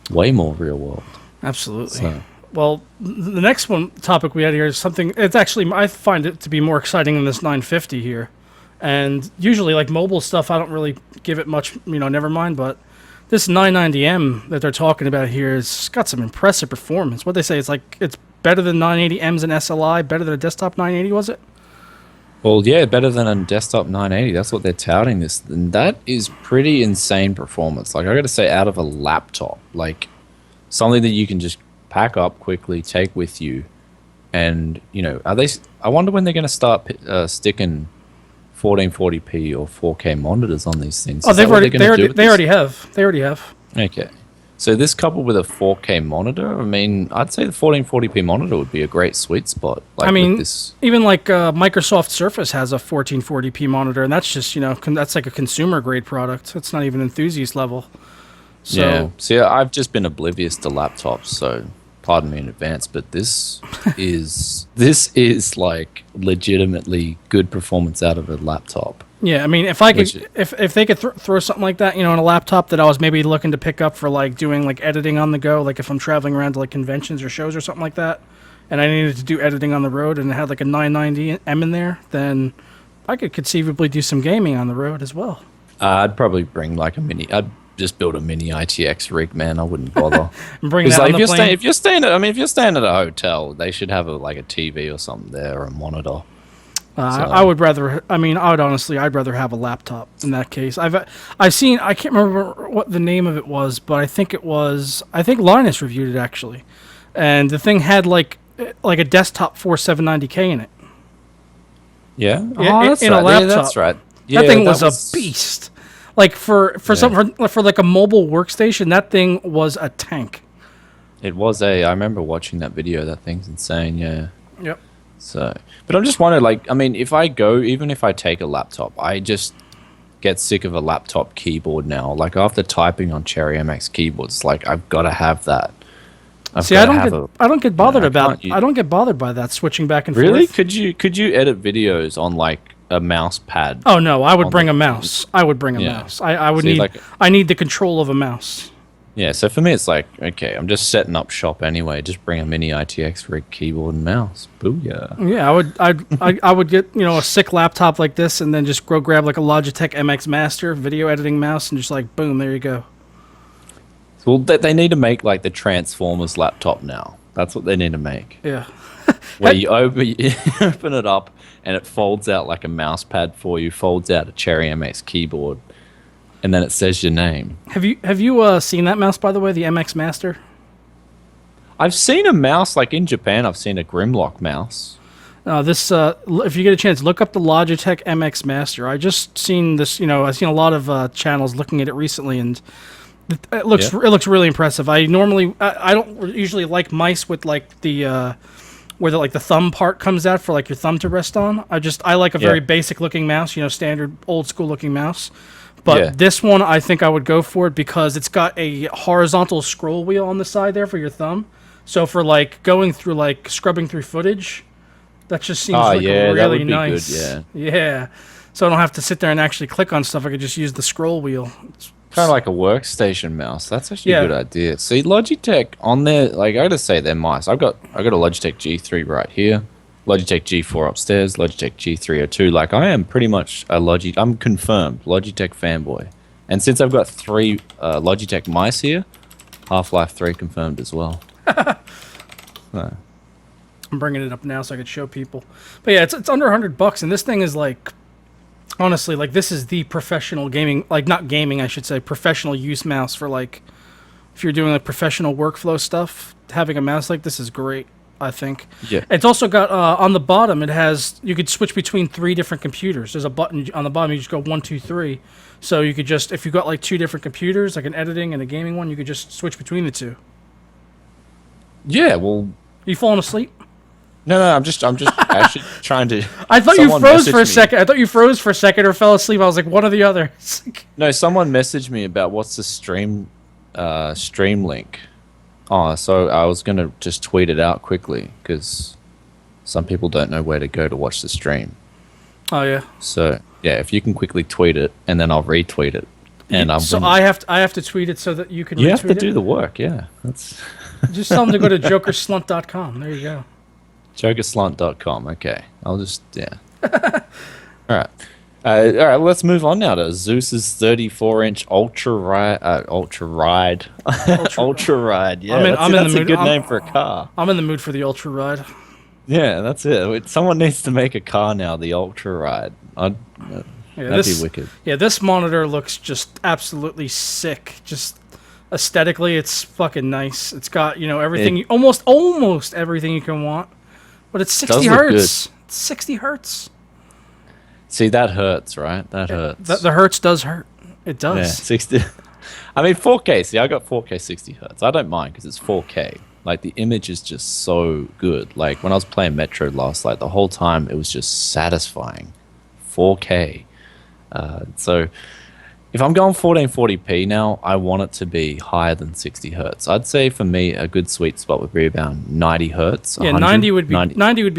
Speaker 2: way more real world.
Speaker 1: Absolutely. So. Well, the next topic we had here is something. It's actually, I find it to be more exciting than this 950 here. And usually, like mobile stuff, I don't really give it much, you know, never mind. But this 990M that they're talking about here has got some impressive performance. What they say, it's better than 980Ms and SLI, better than a desktop 980, was it?
Speaker 2: Well, yeah, better than a desktop 980. That's what they're touting this. And that is pretty insane performance. Like, I got to say, out of a laptop, like something that you can just pack up quickly, take with you. And, you know, I wonder when they're going to start sticking 1440p or 4K monitors on these things.
Speaker 1: Oh, they already have.
Speaker 2: Okay. So this coupled with a 4K monitor, I mean, I'd say the 1440p monitor would be a great sweet spot. Like, I mean,
Speaker 1: even like Microsoft Surface has a 1440p monitor, and that's just, you know, that's like a consumer grade product. It's not even enthusiast level. So,
Speaker 2: yeah. See, I've just been oblivious to laptops, so pardon me in advance, but this is like legitimately good performance out of a laptop.
Speaker 1: Yeah, I mean, if they could throw something like that, you know, on a laptop that I was maybe looking to pick up for like doing like editing on the go, like if I'm traveling around to like conventions or shows or something like that, and I needed to do editing on the road and it had like a 990M in there, then I could conceivably do some gaming on the road as well.
Speaker 2: I'd probably bring like a mini. I'd just build a mini ITX rig, man. I wouldn't bother.
Speaker 1: And bring that
Speaker 2: Like,
Speaker 1: on the plane.
Speaker 2: if you're staying at a hotel, they should have a TV or something there, or a monitor.
Speaker 1: I would rather. I mean, I'd rather have a laptop in that case. I've seen. I can't remember what the name of it was, but I think Linus reviewed it actually, and the thing had like a desktop 4790K in it.
Speaker 2: Yeah.
Speaker 1: Yeah,
Speaker 2: That's
Speaker 1: in
Speaker 2: right.
Speaker 1: a laptop.
Speaker 2: Yeah, that's right. Yeah,
Speaker 1: That thing was a beast. Like for like a mobile workstation, that thing was a tank.
Speaker 2: It was I remember watching that video. That thing's insane. Yeah.
Speaker 1: Yep.
Speaker 2: So, but I'm just wondering, like, I mean, even if I take a laptop, I just get sick of a laptop keyboard now. Like, after typing on Cherry MX keyboards, like, I've got to have that.
Speaker 1: I don't get bothered by that switching back and forth.
Speaker 2: Really? Could you edit videos on like a mouse pad?
Speaker 1: Oh no, I would bring a mouse. I would bring a mouse. I need the control of a mouse.
Speaker 2: Yeah, so for me it's like, okay, I'm just setting up shop anyway. Just bring a mini ITX rig keyboard and mouse. Booyah.
Speaker 1: Yeah, I would get, a sick laptop like this and then just go grab like a Logitech MX Master video editing mouse and just like boom, there you go.
Speaker 2: Well, they need to make like the Transformers laptop now. That's what they need to make.
Speaker 1: Yeah.
Speaker 2: Where you open it up and it folds out like a mouse pad for you, folds out a Cherry MX keyboard, and then it says your name. Have
Speaker 1: you seen that mouse, by the way, the MX Master?
Speaker 2: I've seen a mouse, like in Japan, I've seen a Grimlock mouse.
Speaker 1: If you get a chance, look up the Logitech MX Master. I just seen this, I've seen a lot of channels looking at it recently, and it looks really impressive. I don't usually like mice with like the where the thumb part comes out for like your thumb to rest on. I like a very basic looking mouse, standard old school looking mouse. But this one, I think I would go for it because it's got a horizontal scroll wheel on the side there for your thumb. So for like going through like scrubbing through footage, that just seems really nice.
Speaker 2: Good,
Speaker 1: yeah. So I don't have to sit there and actually click on stuff. I could just use the scroll wheel. It's
Speaker 2: kind of like a workstation mouse. That's actually a good idea. See, Logitech on there, like I gotta say, they're mice. I got a Logitech G3 right here, Logitech G4 upstairs, Logitech G302. Like I am pretty much I'm confirmed Logitech fanboy. And since I've got 3 Logitech mice here, Half-Life 3 confirmed as well. So.
Speaker 1: I'm bringing it up now so I could show people. But yeah, it's under $100, and this thing is like, honestly, like this is the professional gaming, like not gaming, I should say, professional use mouse for like, if you're doing like professional workflow stuff, having a mouse like this is great, I think.
Speaker 2: Yeah.
Speaker 1: It's also got, on the bottom, you could switch between 3 different computers. There's a button on the bottom, you just go 1, 2, 3. So you could just, if you got like 2 different computers, like an editing and a gaming one, you could just switch between the 2.
Speaker 2: Yeah, well.
Speaker 1: You falling asleep?
Speaker 2: No, I'm just actually trying to.
Speaker 1: I thought you froze for a second. I thought you froze for a second or fell asleep. I was like, one or the other.
Speaker 2: No, someone messaged me about what's the stream link. Oh, so I was gonna just tweet it out quickly because some people don't know where to go to watch the stream.
Speaker 1: Oh yeah.
Speaker 2: So yeah, if you can quickly tweet it and then I'll retweet it, and
Speaker 1: I have to tweet it so that you can.
Speaker 2: You have to do the work. Yeah, that's.
Speaker 1: Just tell them to go to jokerslunt.com. There you go.
Speaker 2: Jokerslunt.com. Okay, I'll just all right. All right. Let's move on now to Zeus's 34-inch Ultrawide. Ultrawide. Yeah, that's a good name for a car.
Speaker 1: I'm in the mood for the Ultrawide.
Speaker 2: Yeah, that's it. Someone needs to make a car now. The Ultrawide. That'd be wicked.
Speaker 1: Yeah, this monitor looks just absolutely sick. Just aesthetically, it's fucking nice. It's got everything, almost everything you can want. But it's 60 hertz. It's 60 hertz.
Speaker 2: See, that hurts, right? That hurts.
Speaker 1: The hertz does hurt. It does.
Speaker 2: Yeah, 60. I mean, 4K. See, I got 4K 60 hertz. I don't mind because it's 4K. Like, the image is just so good. Like, when I was playing Metro last night, the whole time it was just satisfying. 4K. So, if I'm going 1440p now, I want it to be higher than 60 hertz. I'd say for me, a good sweet spot would be around 90 hertz.
Speaker 1: Yeah, 90 would be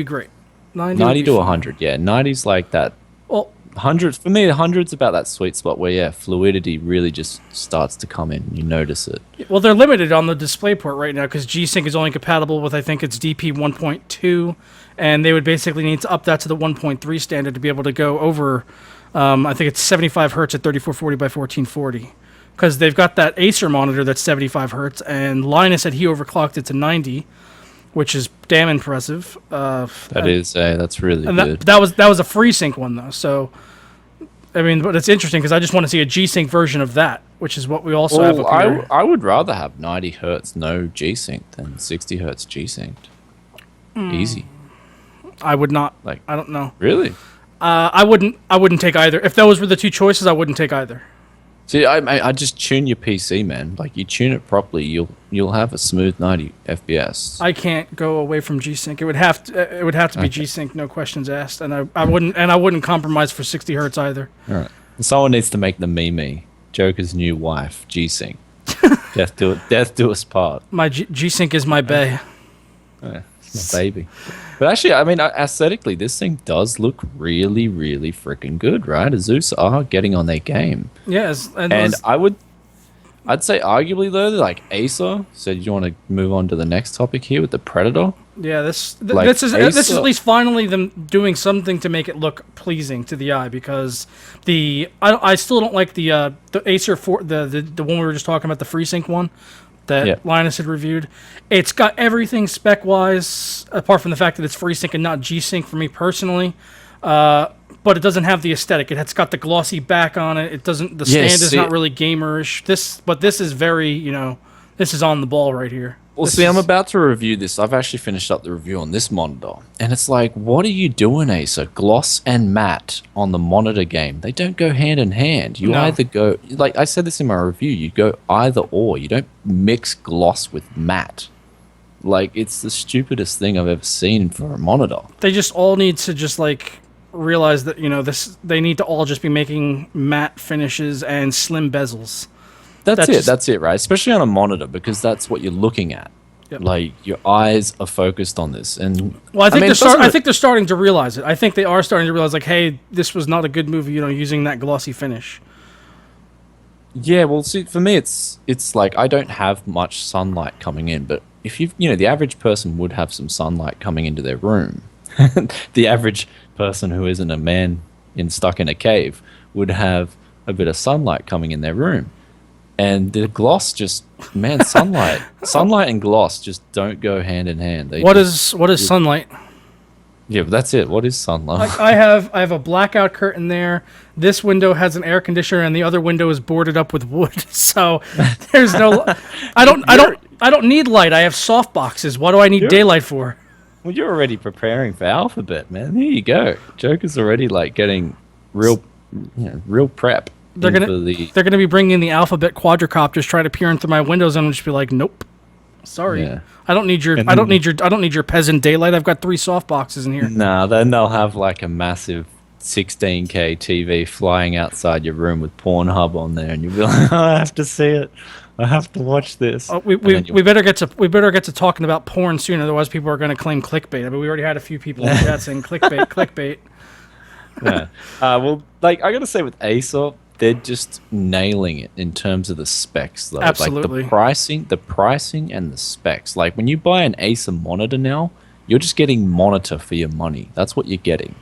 Speaker 1: great.
Speaker 2: 90 to 100, yeah. 90's like that.
Speaker 1: Well,
Speaker 2: 100 for me, 100's about that sweet spot where fluidity really just starts to come in. You notice it.
Speaker 1: Well, they're limited on the DisplayPort right now because G-Sync is only compatible with, I think it's DP 1.2, and they would basically need to up that to the 1.3 standard to be able to go over. I think it's 75 hertz at 3440 by 1440. because they've got that Acer monitor that's 75 hertz, and Linus said he overclocked it to 90, which is damn impressive.
Speaker 2: That's really good.
Speaker 1: That was a FreeSync one though, so I mean, but it's interesting because I just want to see a G-Sync version of that, which is what we also have up here.
Speaker 2: I would rather have 90 hertz no G-Sync than 60 hertz G-Synced. Easy.
Speaker 1: I would not. I don't know.
Speaker 2: Really?
Speaker 1: I wouldn't take either. If those were the two choices, I wouldn't take either.
Speaker 2: See, I just tune your PC, man. Like, you tune it properly, you'll have a smooth 90 FPS.
Speaker 1: I can't go away from G-Sync. It would have to be G-Sync, no questions asked. And I wouldn't compromise for 60 hertz either.
Speaker 2: All right. Someone needs to make the meme. Joker's new wife, G-Sync. Death do us part.
Speaker 1: My G-Sync is my bae.
Speaker 2: Yeah, it's my baby. But actually, I mean, aesthetically, this thing does look really, really freaking good, right? Asus are getting on their game.
Speaker 1: Yes,
Speaker 2: and I'd say arguably though, like Acer. So do you want to move on to the next topic here with the Predator?
Speaker 1: Yeah, this is at least finally them doing something to make it look pleasing to the eye, because I still don't like the Acer the one we were just talking about, the FreeSync one that Linus had reviewed. It's got everything spec-wise, apart from the fact that it's FreeSync and not G-Sync for me personally. But it doesn't have the aesthetic. It's got the glossy back on it. It doesn't. The stand is not really gamerish. This is very, this is on the ball right here.
Speaker 2: Well, I'm about to review this. I've actually finished up the review on this monitor, and it's like, what are you doing, Acer? Gloss and matte on the monitor game. They don't go hand in hand. You either go, like I said this in my review, you go either or. You don't mix gloss with matte. Like, it's the stupidest thing I've ever seen for a monitor.
Speaker 1: They just all need to just realize that they need to all just be making matte finishes and slim bezels.
Speaker 2: That's it, right? Especially on a monitor, because that's what you're looking at. Yep. Like, your eyes are focused on this, and
Speaker 1: I think they're starting to realize it. I think they are starting to realize, like, hey, this was not a good movie, using that glossy finish.
Speaker 2: Yeah, well, see, for me, it's like I don't have much sunlight coming in, but if the average person would have some sunlight coming into their room. The average person who isn't a man stuck in a cave would have a bit of sunlight coming in their room. And the gloss sunlight and gloss just don't go hand in hand.
Speaker 1: What is sunlight?
Speaker 2: Yeah, but that's it. What is sunlight?
Speaker 1: I have a blackout curtain there. This window has an air conditioner, and the other window is boarded up with wood. So there's no. I don't need light. I have soft boxes. What do I need daylight for?
Speaker 2: Well, you're already preparing for alphabet, man. There you go. Joker's already getting real prep.
Speaker 1: They're gonna be bringing in the alphabet quadricopters, try to peer in through my windows, and I'm just be like, nope, sorry, I don't need your peasant daylight. I've got 3 soft boxes in here.
Speaker 2: Nah, then they'll have a massive 16K TV flying outside your room with Pornhub on there, and you'll be like, oh, I have to see it. I have to watch this.
Speaker 1: We better get to talking about porn soon, otherwise people are going to claim clickbait. I mean, we already had a few people in the chat saying clickbait.
Speaker 2: Yeah. Well, I gotta say, with Acer, they're just nailing it in terms of the specs, though.
Speaker 1: Absolutely.
Speaker 2: The pricing and the specs. Like, when you buy an Acer monitor now, you're just getting monitor for your money. That's what you're getting.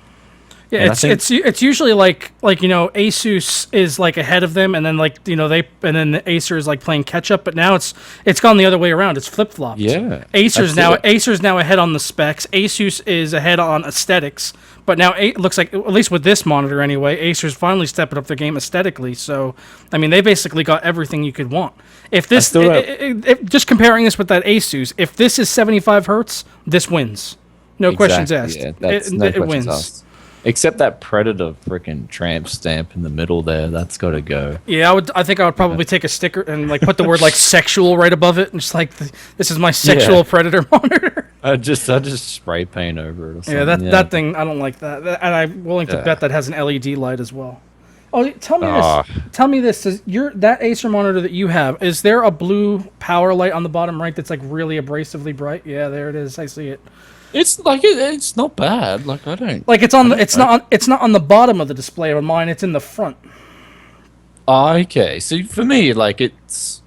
Speaker 1: Yeah, it's usually Asus is ahead of them, and then the Acer is playing catch up. But now it's gone the other way around. It's flip flopped.
Speaker 2: Yeah,
Speaker 1: Acer's now ahead on the specs. Asus is ahead on aesthetics. But now it looks like, at least with this monitor anyway, Acer's finally stepping up their game aesthetically. So I mean, they basically got everything you could want. If this, just comparing this with that Asus, if this is 75 hertz, this wins. No questions asked.
Speaker 2: Yeah, it wins. Asked. Except that Predator freaking tramp stamp in the middle there, that's got to go.
Speaker 1: Yeah, I think I would probably take a sticker and put the word sexual right above it, and just this is my sexual Predator monitor.
Speaker 2: I just spray paint over it or something.
Speaker 1: Yeah, that thing, I don't like that. And I'm willing to bet that has an LED light as well. Oh, tell me this. That Acer monitor that you have, is there a blue power light on the bottom right that's really abrasively bright? Yeah, there it is. I see it.
Speaker 2: It's it's not bad. I don't
Speaker 1: it's not on the bottom of the display on mine. It's in the front.
Speaker 2: Okay, so for me, it's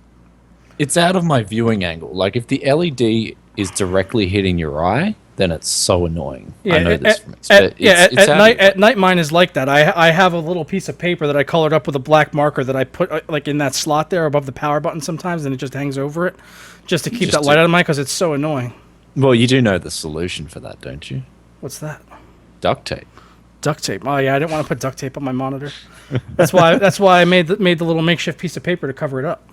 Speaker 2: out of my viewing angle. If the LED is directly hitting your eye, then it's so annoying.
Speaker 1: Yeah,
Speaker 2: I know this from experience.
Speaker 1: At night mine is like that. I have a little piece of paper that I colored up with a black marker that I put like in that slot there above the power button sometimes, and it just hangs over it, just to keep that light out of mine because it's so annoying.
Speaker 2: Well, you do know the solution for that, don't you?
Speaker 1: What's that?
Speaker 2: Duct tape.
Speaker 1: Duct tape. Oh yeah, I didn't want to put duct tape on my monitor. That's why I made the little makeshift piece of paper to cover it up.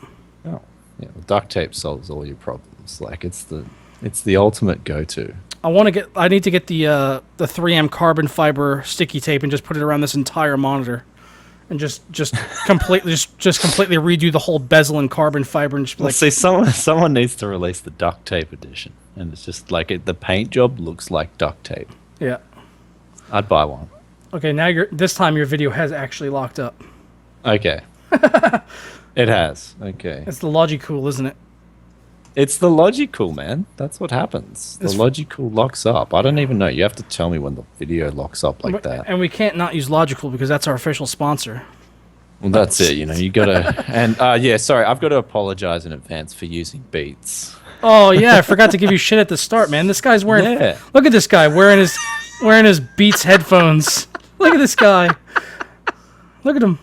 Speaker 2: Oh, yeah. Well, duct tape solves all your problems. Like it's the ultimate go-to.
Speaker 1: I need to get the 3M carbon fiber sticky tape and just put it around this entire monitor, and just completely redo the whole bezel in carbon fiber and just be
Speaker 2: see, someone needs to release the duct tape edition, and it's just like the paint job looks like duct tape.
Speaker 1: Yeah.
Speaker 2: I'd buy one.
Speaker 1: Okay, now this time your video has actually locked up.
Speaker 2: Okay. It has. Okay.
Speaker 1: It's the Logicool, isn't it?
Speaker 2: It's the Logicool, man. That's what happens. The Logicool locks up. I don't even know. You have to tell me when the video locks up like that.
Speaker 1: And we can't not use Logicool because that's our official sponsor.
Speaker 2: Well, that's it. You gotta. And yeah, sorry, I've got to apologize in advance for using Beats.
Speaker 1: Oh yeah, I forgot to give you shit at the start, man. This guy's wearing. Yeah. Look at this guy wearing his Beats headphones. Look at this guy. Look at him.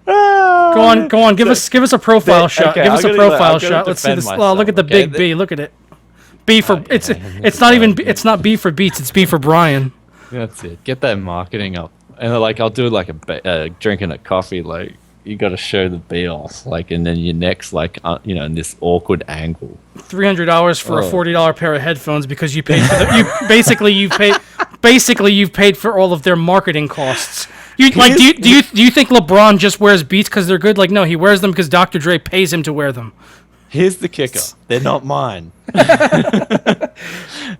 Speaker 1: Go on. Give us a profile shot.
Speaker 2: Okay,
Speaker 1: give us a profile shot. Let's see this. Oh, look at the big B. Look at it. B for it's not B for Beats. It's B for Brian.
Speaker 2: That's it. Get that marketing up. And I'll do like a drinking a coffee. Like you got to show the B off. Like and then your neck's in this awkward angle.
Speaker 1: $300 for a $40 pair of headphones because you paid for you've paid for all of their marketing costs. Do you think LeBron just wears Beats because they're good? Like, no, he wears them because Dr. Dre pays him to wear them.
Speaker 2: Here's the kicker: they're not mine.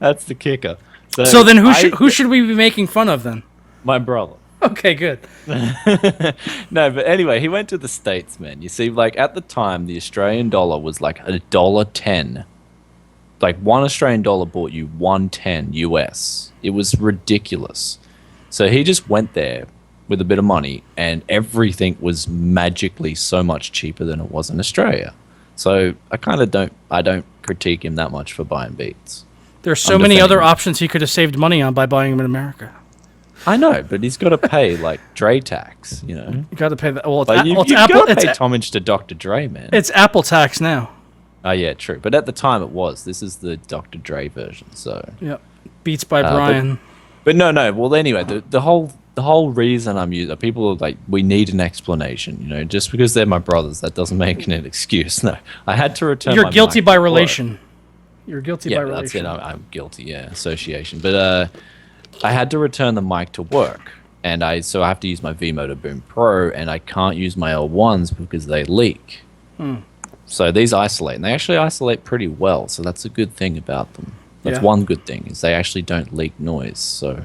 Speaker 2: That's the kicker.
Speaker 1: So then, who should we be making fun of then?
Speaker 2: My brother.
Speaker 1: Okay, good.
Speaker 2: No, but anyway, he went to the States, man. You see, like at the time, the Australian dollar was like $1.10. Like one Australian dollar bought you $1.10 US. It was ridiculous. So he just went there with a bit of money, and everything was magically so much cheaper than it was in Australia. So I don't critique him that much for buying Beats.
Speaker 1: There's so many other options he could have saved money on by buying them in America.
Speaker 2: I know, but he's got to pay like Dre tax, You
Speaker 1: got to pay that. Well,
Speaker 2: you've got to pay homage to Dr. Dre, man.
Speaker 1: It's Apple tax now.
Speaker 2: Oh yeah, true. But at the time it was. This is the Dr. Dre version, so.
Speaker 1: Yep. Beats by Brian.
Speaker 2: But no. Well, anyway, the whole reason I'm using people are like, we need an explanation. Just because they're my brothers, that doesn't make it an excuse. No, I had to return.
Speaker 1: You're guilty by relation. You're guilty by relation.
Speaker 2: Yeah, that's it. I'm guilty. Yeah, association. But I had to return the mic to work, and so I have to use my V-Motor Boom Pro, and I can't use my L1s because they leak. So these isolate, and they actually isolate pretty well. So that's a good thing about them. That's one good thing is they actually don't leak noise. So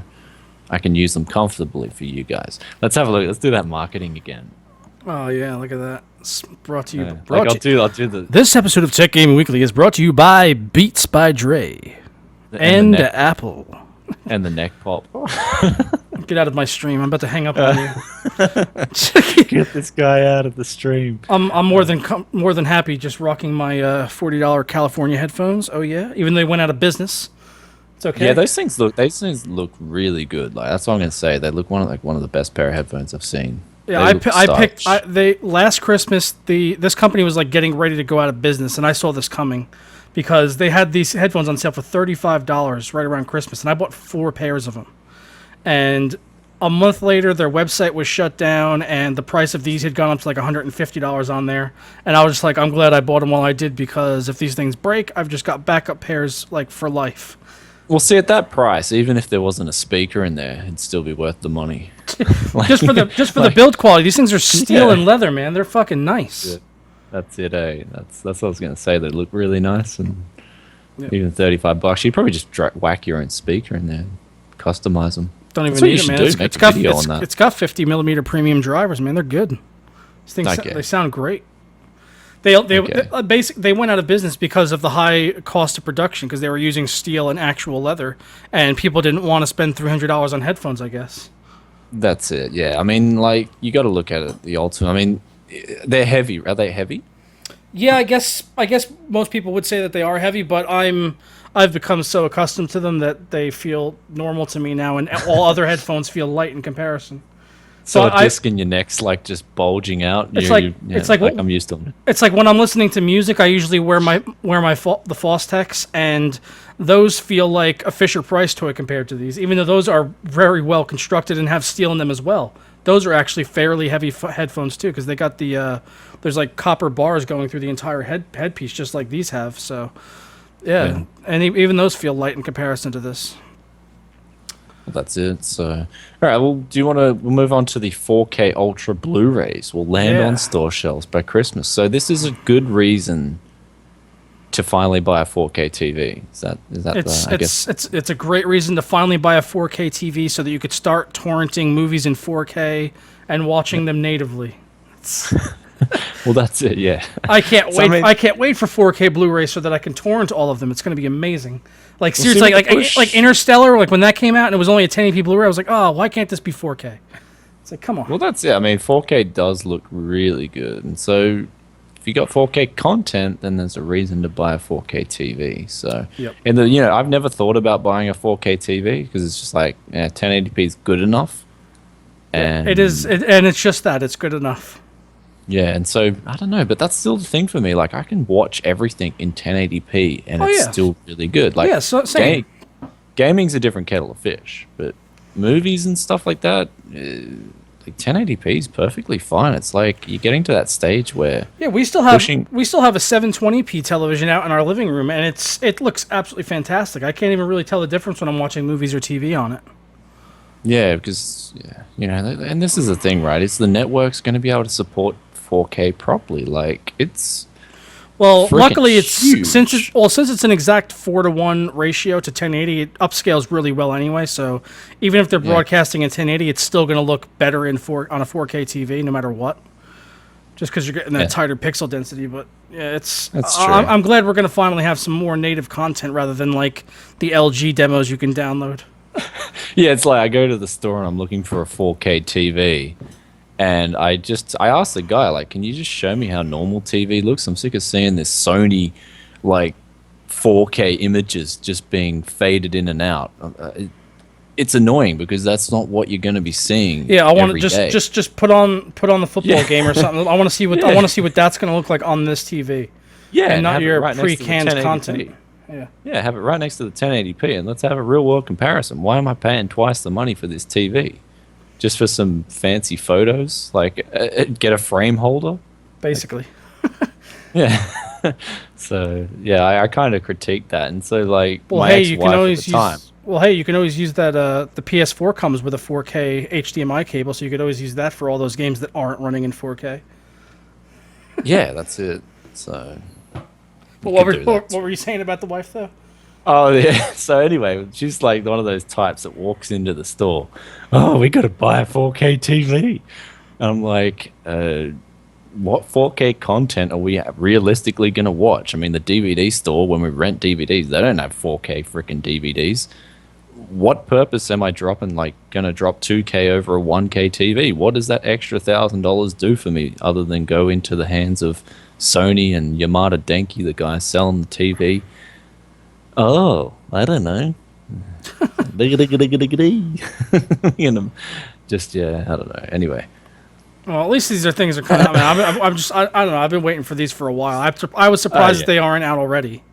Speaker 2: I can use them comfortably for you guys. Let's have a look. Let's do that marketing again.
Speaker 1: Oh yeah, look at that. It's brought to you.
Speaker 2: I'll do the.
Speaker 1: This episode of Tech Gaming Weekly is brought to you by Beats by Dre and Apple.
Speaker 2: And the neck pop.
Speaker 1: Get out of my stream. I'm about to hang up on you.
Speaker 2: Get this guy out of the stream.
Speaker 1: I'm more than happy just rocking my $40 California headphones. Oh yeah, even though they went out of business. It's okay.
Speaker 2: Yeah, those things look really good. Like that's what I'm gonna say. They look one of the best pair of headphones I've seen.
Speaker 1: Yeah, last Christmas this company was like getting ready to go out of business, and I saw this coming. Because they had these headphones on sale for $35 right around Christmas, and I bought 4 pairs of them. And a month later, their website was shut down, and the price of these had gone up to like $150 on there. And I was just like, I'm glad I bought them while I did, because if these things break, I've just got backup pairs like for life.
Speaker 2: Well, see, at that price, even if there wasn't a speaker in there, it'd still be worth the money.
Speaker 1: just for the build quality, these things are steel and leather, man. They're fucking nice.
Speaker 2: Yeah. That's it, eh? That's what I was going to say. They look really nice, and even $35, you probably just whack your own speaker in there, customize them.
Speaker 1: Don't even need it, man. It's got 50mm premium drivers, man. They're good. These things they sound great. They went out of business because of the high cost of production because they were using steel and actual leather, and people didn't want to spend $300 on headphones, I guess.
Speaker 2: That's it. Yeah, I mean, like you got to look at it. The ultimate. I mean. They're heavy. Are they heavy?
Speaker 1: Yeah, I guess most people would say that they are heavy, but I'm I've become so accustomed to them that they feel normal to me now, and all other headphones feel light in comparison.
Speaker 2: So a disc in your neck's like just bulging out.
Speaker 1: It's like
Speaker 2: I'm used to it.
Speaker 1: It's like when I'm listening to music, I usually wear the Fostex, and those feel like a Fisher-Price toy compared to these, even though those are very well constructed and have steel in them as well. Those are actually fairly heavy headphones too, because they got the there's like copper bars going through the entire headpiece, just like these have. So yeah. And even those feel light in comparison to this.
Speaker 2: Well, that's it. So, all right. Well, do you want to? We'll move on to the 4K Ultra Blu-rays. Will land on store shelves by Christmas. So this is a good reason to finally buy a 4K TV. Is that?
Speaker 1: It's a great reason to finally buy a 4K TV so that you could start torrenting movies in 4K and watching them natively.
Speaker 2: Well, that's it. Yeah.
Speaker 1: I can't wait. I can't wait for 4K Blu-ray so that I can torrent all of them. It's going to be amazing. Like seriously, like Interstellar, like when that came out and it was only a 1080p Blu-ray, I was like, oh, why can't this be 4K? It's like, come on.
Speaker 2: Well, that's it. I mean, 4K does look really good, and so if you got 4K content, then there's a reason to buy a 4K TV. So, and I've never thought about buying a 4K TV because it's just like 1080p is good enough. And
Speaker 1: it is, and it's just that it's good enough.
Speaker 2: Yeah, and so I don't know, but that's still the thing for me. Like I can watch everything in 1080p, and it's still really good. Like
Speaker 1: same.
Speaker 2: Gaming's a different kettle of fish, but movies and stuff like that, like 1080p is perfectly fine. It's like you're getting to that stage where
Speaker 1: we still have a 720p television out in our living room, and it looks absolutely fantastic. I can't even really tell the difference when I'm watching movies or TV on it.
Speaker 2: Yeah, because and this is the thing, right? It's the network's going to be able to support 4K properly. Like it's
Speaker 1: luckily it's
Speaker 2: huge.
Speaker 1: since it's an exact 4:1 ratio to 1080, it upscales really well anyway. So even if they're broadcasting in 1080, it's still going to look better on a 4K TV no matter what. Just because you're getting that tighter pixel density, but that's true. I'm glad we're going to finally have some more native content rather than like the LG demos you can download.
Speaker 2: Yeah, it's like I go to the store and I'm looking for a 4K TV, and I asked the guy, like, can you just show me how normal TV looks? I'm sick of seeing this Sony like 4K images just being faded in and out. It's annoying because that's not what you're going to be seeing.
Speaker 1: Yeah, I want to just put on the football game or something. I want to see what that's going to look like on this TV.
Speaker 2: Yeah,
Speaker 1: and not your pre-canned content.
Speaker 2: Yeah, have it right next to the 1080p, and let's have a real-world comparison. Why am I paying twice the money for this TV? Just for some fancy photos? Like, get a frame holder?
Speaker 1: Basically.
Speaker 2: Yeah. So, yeah, I kind of critique that. And so, like,
Speaker 1: you can always use that, the PS4 comes with a 4K HDMI cable, so you could always use that for all those games that aren't running in 4K.
Speaker 2: Yeah, that's it. So...
Speaker 1: What were you saying about the wife, though?
Speaker 2: Oh, yeah. So anyway, she's like one of those types that walks into the store. Oh, we got to buy a 4K TV. And I'm like, what 4K content are we realistically going to watch? I mean, the DVD store, when we rent DVDs, they don't have 4K freaking DVDs. What purpose am I going to drop 2K over a 1K TV? What does that extra $1,000 do for me other than go into the hands of Sony and Yamada Denki, the guy selling the TV? Oh, I don't know. I don't know. Anyway.
Speaker 1: Well, at least these are things that are coming out. I don't know. I've been waiting for these for a while. I was surprised that they aren't out already.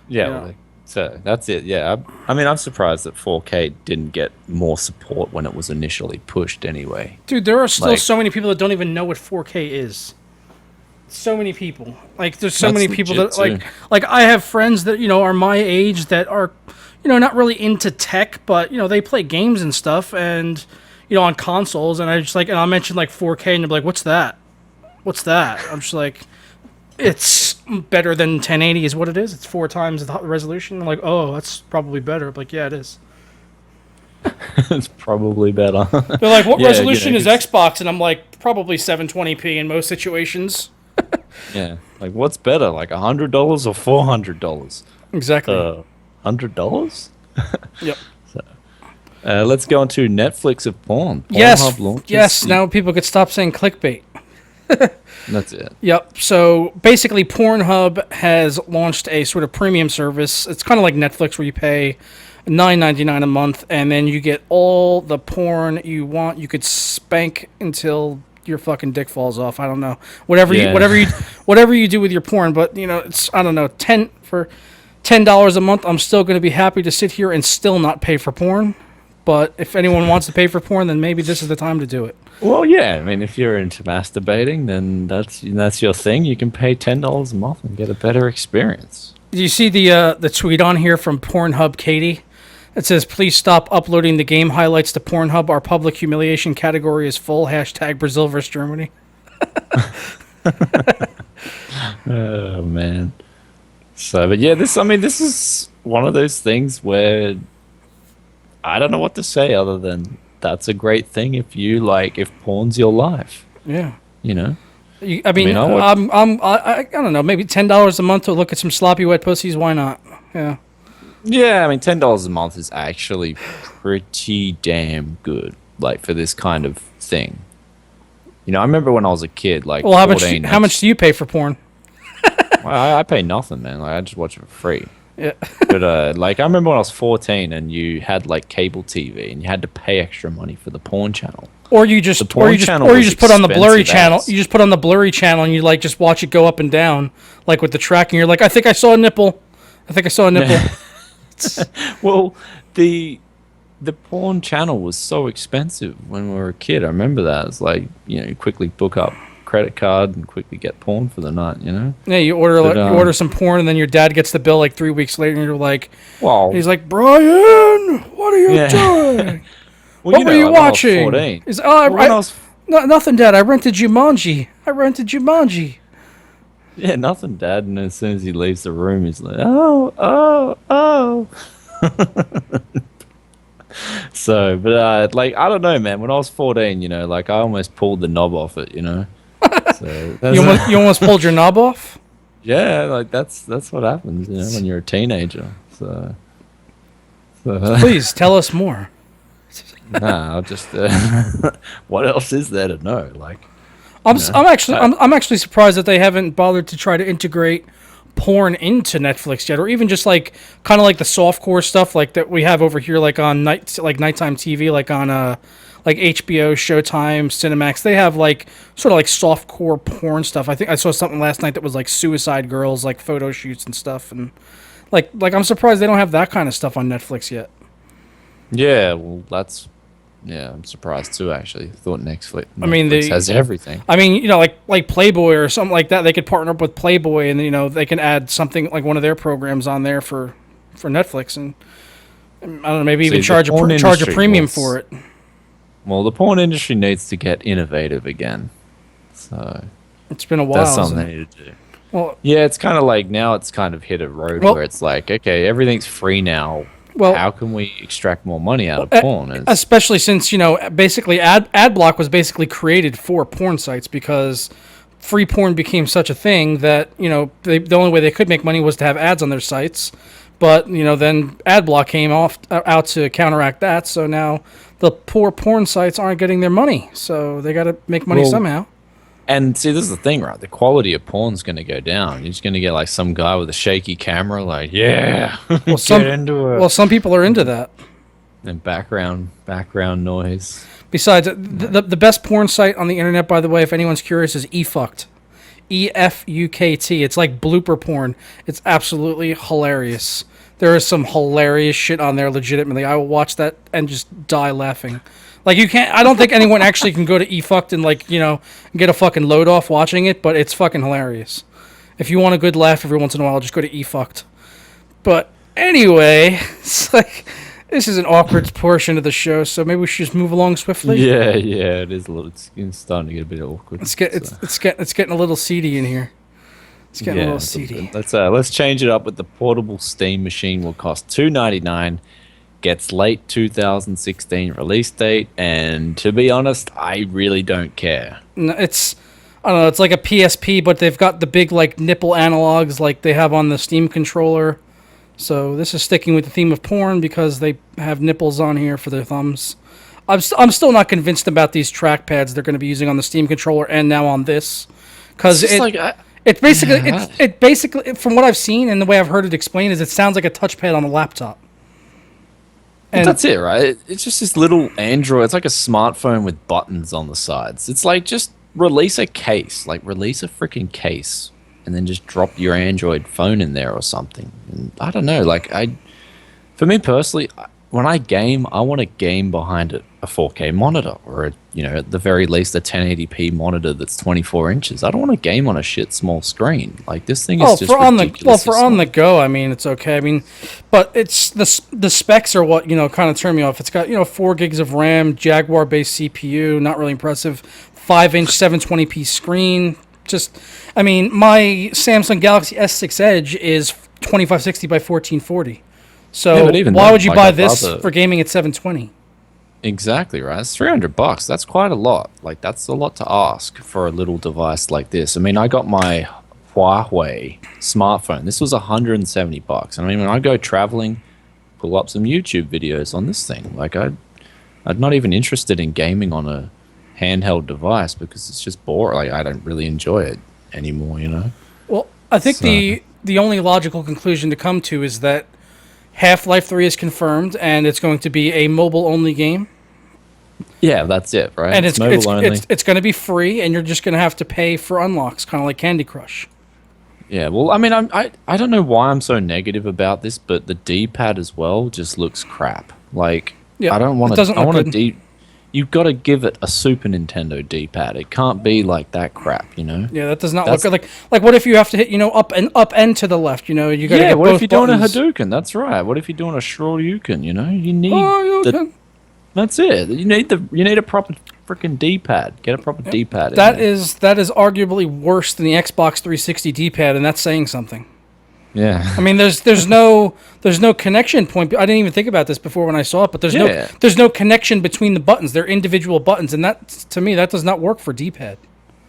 Speaker 2: Yeah. So that's it. Yeah. I mean, I'm surprised that 4K didn't get more support when it was initially pushed anyway.
Speaker 1: Dude, there are still so many people that don't even know what 4K is. So many people. Like, there's so many people that like I have friends that are my age that are not really into tech, but they play games and stuff and on consoles, and I'll mention like 4K and they'll be like, what's that? I'm just like, it's better than 1080 is what it is. It's 4 times the resolution. I'm like, oh, that's probably better. I'm like, yeah, it is.
Speaker 2: It's probably better.
Speaker 1: They're like, what resolution is Xbox? And I'm like, probably 720p in most situations.
Speaker 2: Yeah, like what's better, like $100 or $400?
Speaker 1: Exactly.
Speaker 2: $100?
Speaker 1: Yep.
Speaker 2: So, let's go on to Netflix of porn.
Speaker 1: Yes. Now people could stop saying clickbait.
Speaker 2: That's it.
Speaker 1: Yep. So basically, Pornhub has launched a sort of premium service. It's kind of like Netflix, where you pay $9.99 a month, and then you get all the porn you want. You could spank until your fucking dick falls off. I don't know. Whatever you do with your porn, but it's, I don't know, $10 a month. I'm still going to be happy to sit here and still not pay for porn. But if anyone wants to pay for porn, then maybe this is the time to do it.
Speaker 2: Well, yeah. I mean, if you're into masturbating, then that's your thing. You can pay $10 a month and get a better experience.
Speaker 1: Do you see the tweet on here from Pornhub Katie? It says, "Please stop uploading the game highlights to Pornhub. Our public humiliation category is full. # Brazil vs Germany."
Speaker 2: Oh man. So, but yeah, this is one of those things where I don't know what to say other than that's a great thing if porn's your life.
Speaker 1: Yeah. I don't know, maybe $10 a month to look at some sloppy wet pussies. Why not? Yeah.
Speaker 2: Yeah, I mean, $10 a month is actually pretty damn good, for this kind of thing. I remember when I was a kid, well, 14,
Speaker 1: how much do you pay for porn?
Speaker 2: Well, I pay nothing, man. I just watch it for free.
Speaker 1: Yeah.
Speaker 2: But I remember when I was 14 and you had cable TV and you had to pay extra money for the porn channel.
Speaker 1: Or you just put on the blurry channel. You just put on the blurry channel and you just watch it go up and down with the tracking. You're like, I think I saw a nipple.
Speaker 2: Well, the porn channel was so expensive when we were a kid. I remember that. It's you quickly book up credit card and quickly get porn for the night,
Speaker 1: Yeah, you order some porn and then your dad gets the bill 3 weeks later and you're like, well, he's like, Brian, what are you doing?
Speaker 2: Well,
Speaker 1: what were you watching?
Speaker 2: Nothing,
Speaker 1: Dad. I rented Jumanji.
Speaker 2: Yeah, nothing, Dad. And as soon as he leaves the room, he's like, oh. So, but I don't know, man. When I was 14, I almost pulled the knob off it, So
Speaker 1: you almost pulled your knob off?
Speaker 2: Yeah, that's what happens, when you're a teenager. So
Speaker 1: please tell us more.
Speaker 2: Nah, I'll just. What else is there to know?
Speaker 1: I'm actually surprised that they haven't bothered to try to integrate porn into Netflix yet, or even just kind of the softcore stuff that we have over here, on nighttime TV, on HBO, Showtime, Cinemax. They have sort of softcore porn stuff. I think I saw something last night that was suicide girls, photo shoots and stuff, and I'm surprised they don't have that kind of stuff on Netflix yet.
Speaker 2: Yeah, well, I'm surprised too. Actually, I thought Netflix has everything.
Speaker 1: I mean, like Playboy or something like that. They could partner up with Playboy, and they can add something like one of their programs on there for Netflix, and I don't know, maybe even charge a premium for it.
Speaker 2: Well, the porn industry needs to get innovative again. So
Speaker 1: it's been a while.
Speaker 2: That's something they need to do.
Speaker 1: Well,
Speaker 2: yeah, it's kind of now it's kind of hit a road where it's okay, everything's free now. Well, how can we extract more money out of porn?
Speaker 1: Especially since, basically ad block was basically created for porn sites because free porn became such a thing that, the only way they could make money was to have ads on their sites. But, then ad block came out to counteract that. So now the poor porn sites aren't getting their money. So they got to make money somehow.
Speaker 2: And see, this is the thing, right? The quality of porn's going to go down. You're just going to get some guy with a shaky camera, yeah,
Speaker 1: well, get into it. Well, some people are into that.
Speaker 2: And background noise.
Speaker 1: Besides, the best porn site on the internet, by the way, if anyone's curious, is eFukt. EFUKT. It's like blooper porn. It's absolutely hilarious. There is some hilarious shit on there, legitimately. I will watch that and just die laughing. You can't. I don't think anyone actually can go to eFukt and get a fucking load off watching it, but it's fucking hilarious. If you want a good laugh every once in a while, just go to eFukt. But anyway, it's this is an awkward portion of the show, so maybe we should just move along swiftly.
Speaker 2: Yeah, it is a little. It's starting to get a bit awkward.
Speaker 1: It's getting a little seedy in here. It's getting a little seedy.
Speaker 2: Let's change it up with the portable Steam machine. Will cost $2.99. Gets late 2016 release date, and to be honest, I really don't care.
Speaker 1: No, I don't know. It's like a PSP, but they've got the big nipple analogs like they have on the Steam controller. So this is sticking with the theme of porn because they have nipples on here for their thumbs. I'm still not convinced about these trackpads they're going to be using on the Steam controller and now on this, because it basically from what I've seen and the way I've heard it explained is it sounds like a touchpad on a laptop.
Speaker 2: And that's it, right? It's just this little Android. It's like a smartphone with buttons on the sides. It's like just release a case, like release a freaking case, and then just drop your Android phone in there or something. And I don't know, like for me personally, when I game, I want a game behind it, a 4K monitor, or at the very least a 1080p monitor that's 24 inches. I don't want a game on a shit small screen. Like this thing is just ridiculous.
Speaker 1: For on the go, I mean it's okay. I mean, but it's the specs are what kind of turn me off. It's got 4 gigs of RAM, Jaguar based CPU, not really impressive. 5-inch 720p screen. Just, I mean, my Samsung Galaxy S6 Edge is 2560 by 1440. So why would you buy this for gaming at 720?
Speaker 2: Exactly, right. It's $300. That's quite a lot. Like that's a lot to ask for a little device like this. I mean, I got my Huawei smartphone. This was $170. I mean, when I go traveling, pull up some YouTube videos on this thing. Like I'm not even interested in gaming on a handheld device because it's just boring. Like I don't really enjoy it anymore.
Speaker 1: Well, I think the only logical conclusion to come to is that Half-Life 3 is confirmed, and it's going to be a mobile-only game.
Speaker 2: Yeah, that's it, right?
Speaker 1: And it's going to be free, and you're just going to have to pay for unlocks, kind of like Candy Crush.
Speaker 2: Yeah, well, I mean, I don't know why I'm so negative about this, but the D-pad as well just looks crap. Like,
Speaker 1: yeah,
Speaker 2: I don't want to. I want
Speaker 1: a
Speaker 2: You've got to give it a Super Nintendo D-pad. It can't be like that crap,
Speaker 1: Yeah, that does not look good. Like what if you have to hit, up and to the left, you got to get
Speaker 2: what
Speaker 1: both
Speaker 2: if you're
Speaker 1: buttons.
Speaker 2: doing a Hadouken? That's right. What if you're doing a Shoryuken, You need that's it. You need a proper freaking D-pad. Get a proper D-pad.
Speaker 1: That is arguably worse than the Xbox 360 D-pad, and that's saying something.
Speaker 2: Yeah.
Speaker 1: I mean, there's no connection point. I didn't even think about this before when I saw it, but there's no connection between the buttons. They're individual buttons, and that to me that does not work for D-pad.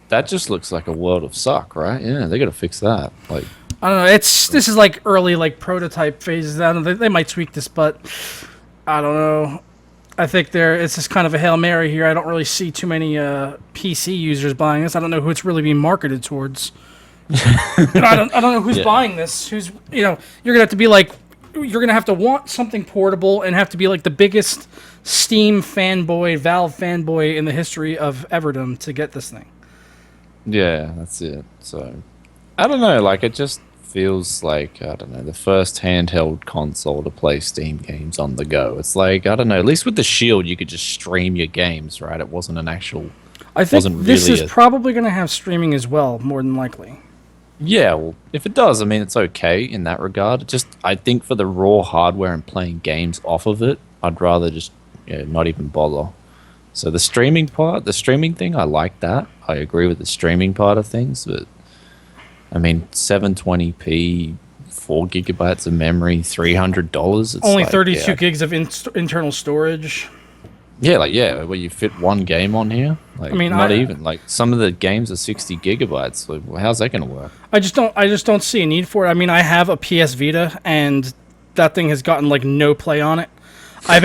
Speaker 2: That just looks like a world of suck, right? Yeah, they got to fix that. Like
Speaker 1: I don't know. This is like early prototype phases. I don't know, they might tweak this, but I don't know. I think it's just kind of a Hail Mary here. I don't really see too many PC users buying this. I don't know who it's really being marketed towards. I don't know who's buying this. Who's you're gonna have to be like, you're gonna have to want something portable and have to be like the biggest Steam fanboy, Valve fanboy in the history of Everdom to get this thing.
Speaker 2: Yeah, that's it. So I don't know. Like it just feels like the first handheld console to play Steam games on the go. It's like I don't know. At least with the Shield, you could just stream your games, right? It wasn't an actual.
Speaker 1: I think this is probably going to have streaming as well, more than likely.
Speaker 2: Yeah, well, if it does, I mean, it's okay in that regard. Just, I think for the raw hardware and playing games off of it, I'd rather just not even bother. So the streaming thing, I like that. I agree with the streaming part of things, but I mean, 720p, 4 gigabytes of memory, $300. It's
Speaker 1: only 32 gigs of internal storage.
Speaker 2: Yeah, where you fit one game on here. Like, I mean, not even like some of the games are 60 gigabytes. Like, how's that going to work?
Speaker 1: I just don't see a need for it. I mean, I have a PS Vita, and that thing has gotten like no play on it. I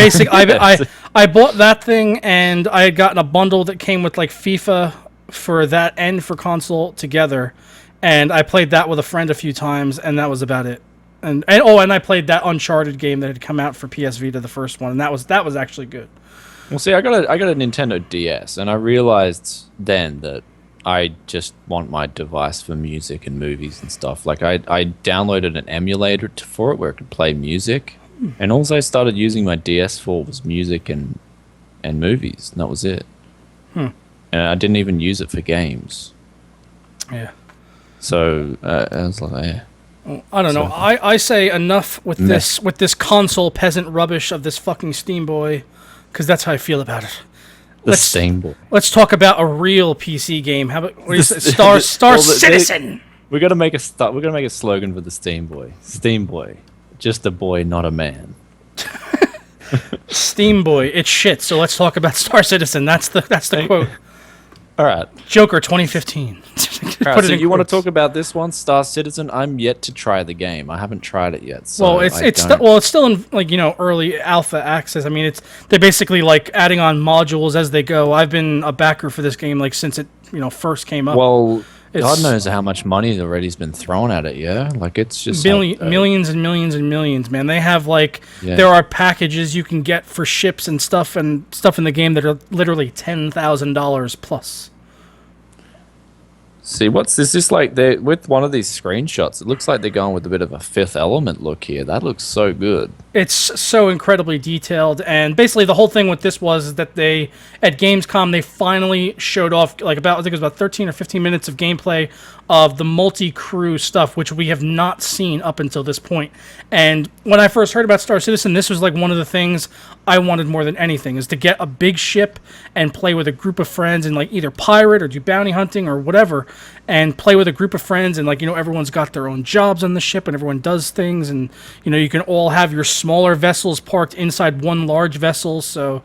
Speaker 1: bought that thing, and I had gotten a bundle that came with like FIFA for that and for console together, and I played that with a friend a few times, and that was about it. And I played that Uncharted game that had come out for PS Vita, the first one, and that was actually good.
Speaker 2: Well, see, I got a Nintendo DS, and I realized then that I just want my device for music and movies and stuff. Like, I downloaded an emulator for it where it could play music, and all I started using my DS for was music and movies, and that was it. And I didn't even use it for games.
Speaker 1: Yeah.
Speaker 2: So, I was like, yeah.
Speaker 1: Well, I don't know. I say enough with this console peasant rubbish of this fucking Steamboy. Because that's how I feel about it.
Speaker 2: Steamboy.
Speaker 1: Let's talk about a real PC game. How about Star Citizen?
Speaker 2: We're gonna make a slogan for the Steamboy. Steamboy, just a boy, not a man.
Speaker 1: Steamboy, it's shit. So let's talk about Star Citizen. That's the quote.
Speaker 2: All right.
Speaker 1: Joker 2015.
Speaker 2: All right, so you want to talk about this one, Star Citizen? I'm yet to try the game. I haven't tried it yet. So
Speaker 1: it's still in early alpha access. I mean, they're basically like adding on modules as they go. I've been a backer for this game like since it first came up.
Speaker 2: Well, God knows how much money already's been thrown at it. Yeah, like it's just
Speaker 1: millions and millions and millions. Man, they have there are packages you can get for ships and stuff in the game that are literally $10,000 plus.
Speaker 2: See, what's this? Is like they with one of these screenshots. It looks like they're going with a bit of a Fifth Element look here. That looks so good.
Speaker 1: It's so incredibly detailed, and basically the whole thing with this was that they at Gamescom they finally showed off I think it was about 13 or 15 minutes of gameplay of the multi-crew stuff, which we have not seen up until this point. And when I first heard about Star Citizen, this was like one of the things I wanted more than anything, is to get a big ship and play with a group of friends and either pirate or do bounty hunting or whatever, and play with a group of friends and everyone's got their own jobs on the ship and everyone does things, and you can all have your smaller vessels parked inside one large vessel. So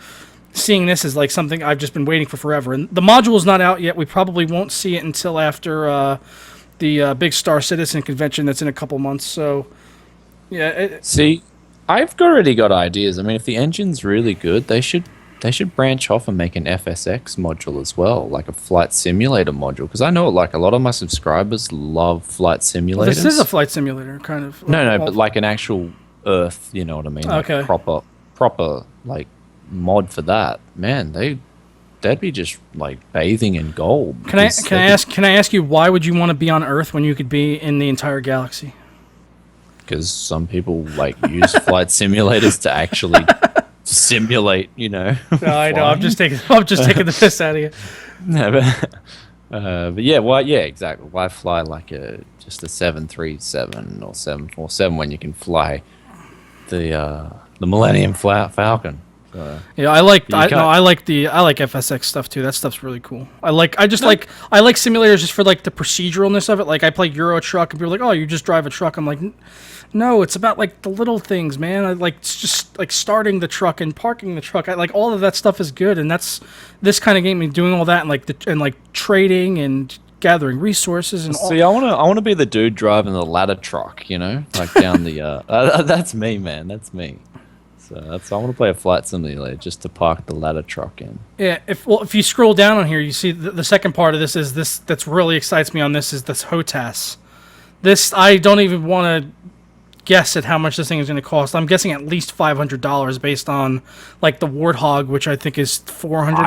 Speaker 1: seeing this is something I've just been waiting for forever. And the module is not out yet. We probably won't see it until after the big Star Citizen convention that's in a couple months. So yeah.
Speaker 2: See, I've already got ideas. I mean, if the engine's really good, they should branch off and make an FSX module as well, like a flight simulator module. Because I know a lot of my subscribers love flight simulators. Well,
Speaker 1: this is a flight simulator, kind of.
Speaker 2: No, but like an actual Earth, you know what I mean?
Speaker 1: Okay.
Speaker 2: Like proper mod for that. Man, they'd be just bathing in gold.
Speaker 1: Can I ask you, why would you want to be on Earth when you could be in the entire galaxy?
Speaker 2: Because some people use flight simulators to actually simulate,
Speaker 1: No, I know. I'm just taking the piss out of you.
Speaker 2: No, but yeah, exactly. Why fly just a 737 or 747 when you can fly the Millennium Falcon?
Speaker 1: Yeah, I like FSX stuff too. That stuff's really cool. I like simulators just for the proceduralness of it. I play Euro Truck and people are like, "Oh, you just drive a truck." I'm like, no, it's about the little things, man. I like just starting the truck and parking the truck. I like all of that stuff is good, and that's this kind of game and doing all that and trading and gathering resources and all.
Speaker 2: See, I want to be the dude driving the ladder truck, down the that's me, man. That's me. So I want to play a flight simulator just to park the ladder truck in.
Speaker 1: Yeah, if you scroll down on here, you see the second part of this is this that's really excites me on this is this HOTAS. This I don't even want to guess at how much this thing is going to cost. I'm guessing at least $500 based on the Warthog, which I think is $400.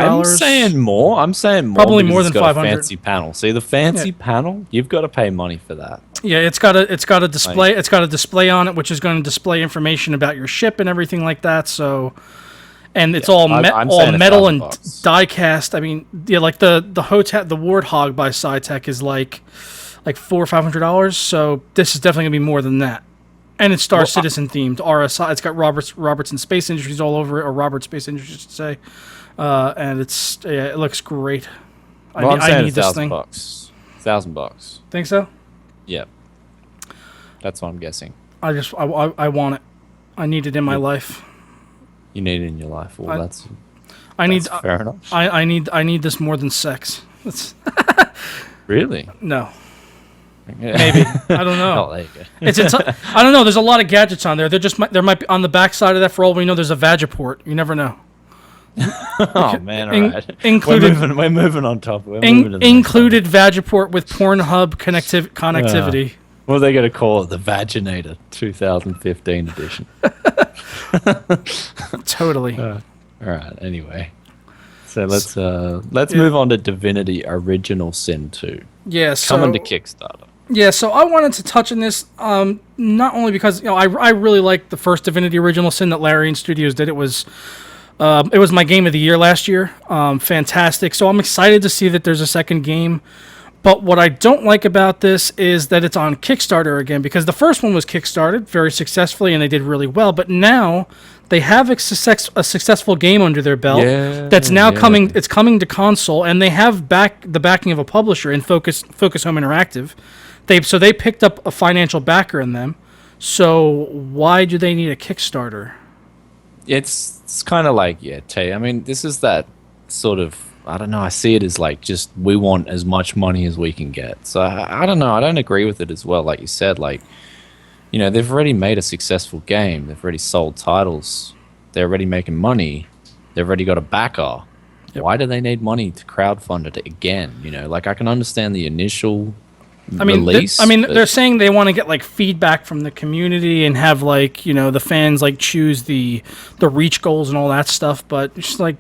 Speaker 2: I'm saying more.
Speaker 1: Probably more than 500.
Speaker 2: Fancy panel. See the fancy panel? You've got to pay money for that.
Speaker 1: Yeah, it's got a display. It's got a display on it, which is going to display information about your ship and everything like that. So, and it's all metal and die cast. I mean, yeah, the Warthog by SciTech is like $400 or $500. So this is definitely gonna be more than that. And it's Star Citizen themed. RSI. It's got Robertson Space Industries all over it, or Robert Space Industries, I should say. And it looks great.
Speaker 2: I need this thing. $1,000.
Speaker 1: Think so?
Speaker 2: Yeah. That's what I'm guessing.
Speaker 1: I want it. I need it in my life.
Speaker 2: You need it in your life. Well, that's fair enough.
Speaker 1: I need this more than sex.
Speaker 2: Really?
Speaker 1: No. Maybe. I don't know.
Speaker 2: Oh, there you go.
Speaker 1: I don't know. There's a lot of gadgets on there. There might be on the back side of that. For all we know, there's a Vagiport. You never know.
Speaker 2: Oh man! All right.
Speaker 1: We're
Speaker 2: moving on top.
Speaker 1: Included Vagiport with Pornhub connectivity.
Speaker 2: What are they going to call it? The Vaginator 2015 edition.
Speaker 1: Totally.
Speaker 2: All right. Anyway, so let's move on to Divinity Original Sin 2.
Speaker 1: Yeah.
Speaker 2: Coming to Kickstarter.
Speaker 1: Yeah, so I wanted to touch on this, not only because I really liked the first Divinity Original Sin that Larian Studios did. It was my game of the year last year. Fantastic. So I'm excited to see that there's a second game. But what I don't like about this is that it's on Kickstarter again, because the first one was kickstarted very successfully and they did really well. But now they have a successful game under their belt that's now coming. It's coming to console, and they have the backing of a publisher in Focus Home Interactive. They picked up a financial backer in them. So why do they need a Kickstarter?
Speaker 2: It's kind of like, I mean, this is that sort of I don't know. I see it as like just we want as much money as we can get. So I don't know. I don't agree with it as well. Like you said, like they've already made a successful game. They've already sold titles. They're already making money. They've already got a backer. Yep. Why do they need money to crowdfund it again? Like I can understand the initial release.
Speaker 1: They're saying they want to get like feedback from the community and have like the fans like choose the reach goals and all that stuff. But it's just like,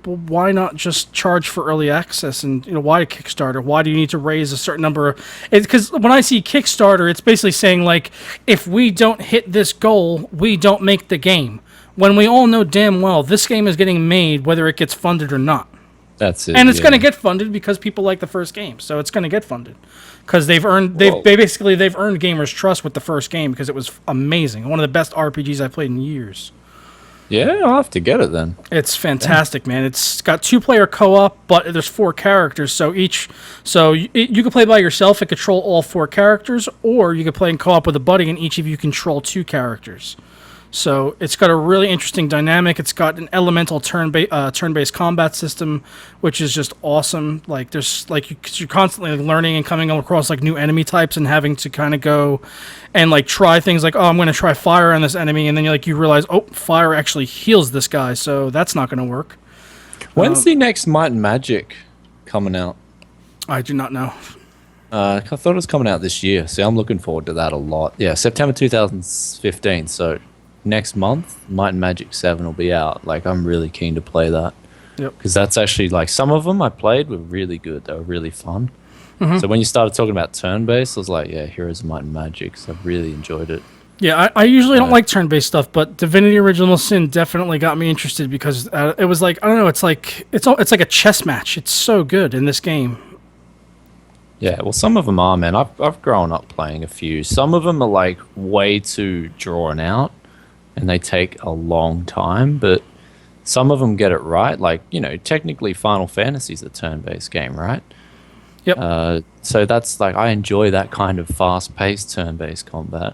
Speaker 1: why not just charge for early access? And why Kickstarter? Why do you need to raise a certain number? Because when I see Kickstarter, it's basically saying like, if we don't hit this goal, we don't make the game. When we all know damn well this game is getting made whether it gets funded or not.
Speaker 2: That's it.
Speaker 1: And it's going to get funded because people like the first game, so it's going to get funded because they've earned gamers' trust with the first game because it was amazing, one of the best RPGs I've played in years.
Speaker 2: Yeah, I'll have to get it then.
Speaker 1: It's fantastic, man. It's got 2-player co-op, but there's 4 characters, so you can play by yourself and control all 4 characters, or you can play in co-op with a buddy and each of you control 2 characters. So it's got a really interesting dynamic. It's got an elemental turn-based combat system, which is just awesome. Like you're constantly learning and coming across like new enemy types and having to kind of go and like try things like, oh, I'm going to try fire on this enemy, and then you realize, oh, fire actually heals this guy, so that's not going to work.
Speaker 2: When's the next Might and Magic coming out?
Speaker 1: I do not know.
Speaker 2: I thought it was coming out this year, so I'm looking forward to that a lot. Yeah, September 2015. So. Next month, Might and Magic 7 will be out. Like, I'm really keen to play that. Yep. Because that's actually, like, some of them I played were really good. They were really fun. Mm-hmm. So when you started talking about turn-based, I was like, yeah, Heroes of Might and Magic. So I really enjoyed it.
Speaker 1: Yeah, I usually don't like turn-based stuff, but Divinity Original Sin definitely got me interested because it was like, I don't know, it's like a chess match. It's so good in this game.
Speaker 2: Yeah, well, some of them are, man. I've grown up playing a few. Some of them are, like, way too drawn out. And they take a long time, but some of them get it right. Like, technically Final Fantasy is a turn-based game, right?
Speaker 1: Yep.
Speaker 2: So that's like, I enjoy that kind of fast-paced turn-based combat.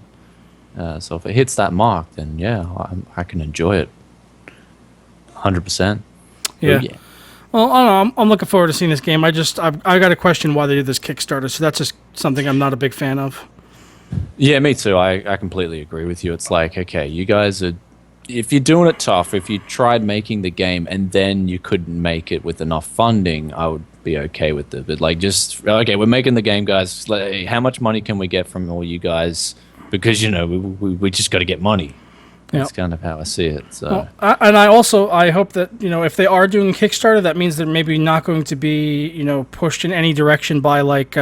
Speaker 2: So if it hits that mark, then yeah, I can enjoy it 100%.
Speaker 1: Yeah. Well, I don't know. I'm looking forward to seeing this game. I got to question why they did this Kickstarter, so that's just something I'm not a big fan of.
Speaker 2: Yeah, me too. I completely agree with you. It's like, okay, you guys are... If you're doing it tough, if you tried making the game and then you couldn't make it with enough funding, I would be okay with it. But like, just, okay, we're making the game, guys. Like, how much money can we get from all you guys? Because, we just got to get money. That's kind of how I see it. So.
Speaker 1: Well, I hope that, if they are doing Kickstarter, that means they're maybe not going to be, pushed in any direction by like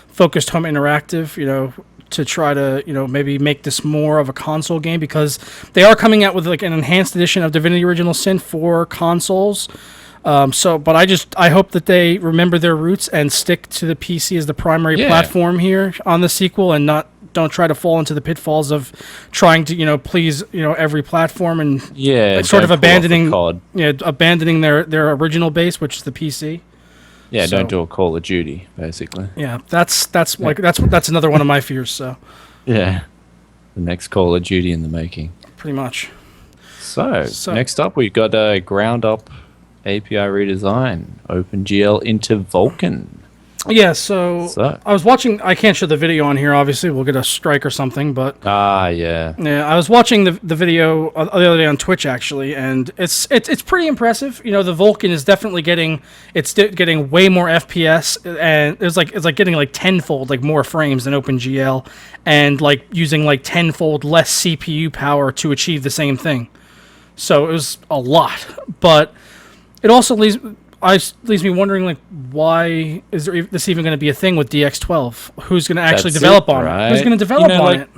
Speaker 1: Focused Home Interactive, to try to maybe make this more of a console game, because they are coming out with like an enhanced edition of Divinity Original Sin for consoles. But I hope that they remember their roots and stick to the PC as the primary platform here on the sequel, and don't try to fall into the pitfalls of trying to please every platform and sort of abandoning their original base, which is the PC.
Speaker 2: Yeah, don't do a Call of Duty, basically.
Speaker 1: Yeah, that's another one of my fears. So. Yeah,
Speaker 2: the next Call of Duty in the making.
Speaker 1: Pretty much.
Speaker 2: So next up, we've got a ground-up API redesign, OpenGL into Vulkan.
Speaker 1: Yeah, so I was watching. I can't show the video on here. Obviously, we'll get a strike or something. But
Speaker 2: yeah.
Speaker 1: I was watching the video the other day on Twitch actually, and it's pretty impressive. The Vulkan is definitely getting way more FPS, and it's like getting like tenfold like more frames than OpenGL, and like using like tenfold less CPU power to achieve the same thing. So it was a lot, but it also leaves me wondering, like, why is this even going to be a thing with DX12? Who's going to actually develop on it? Who's going to develop on it?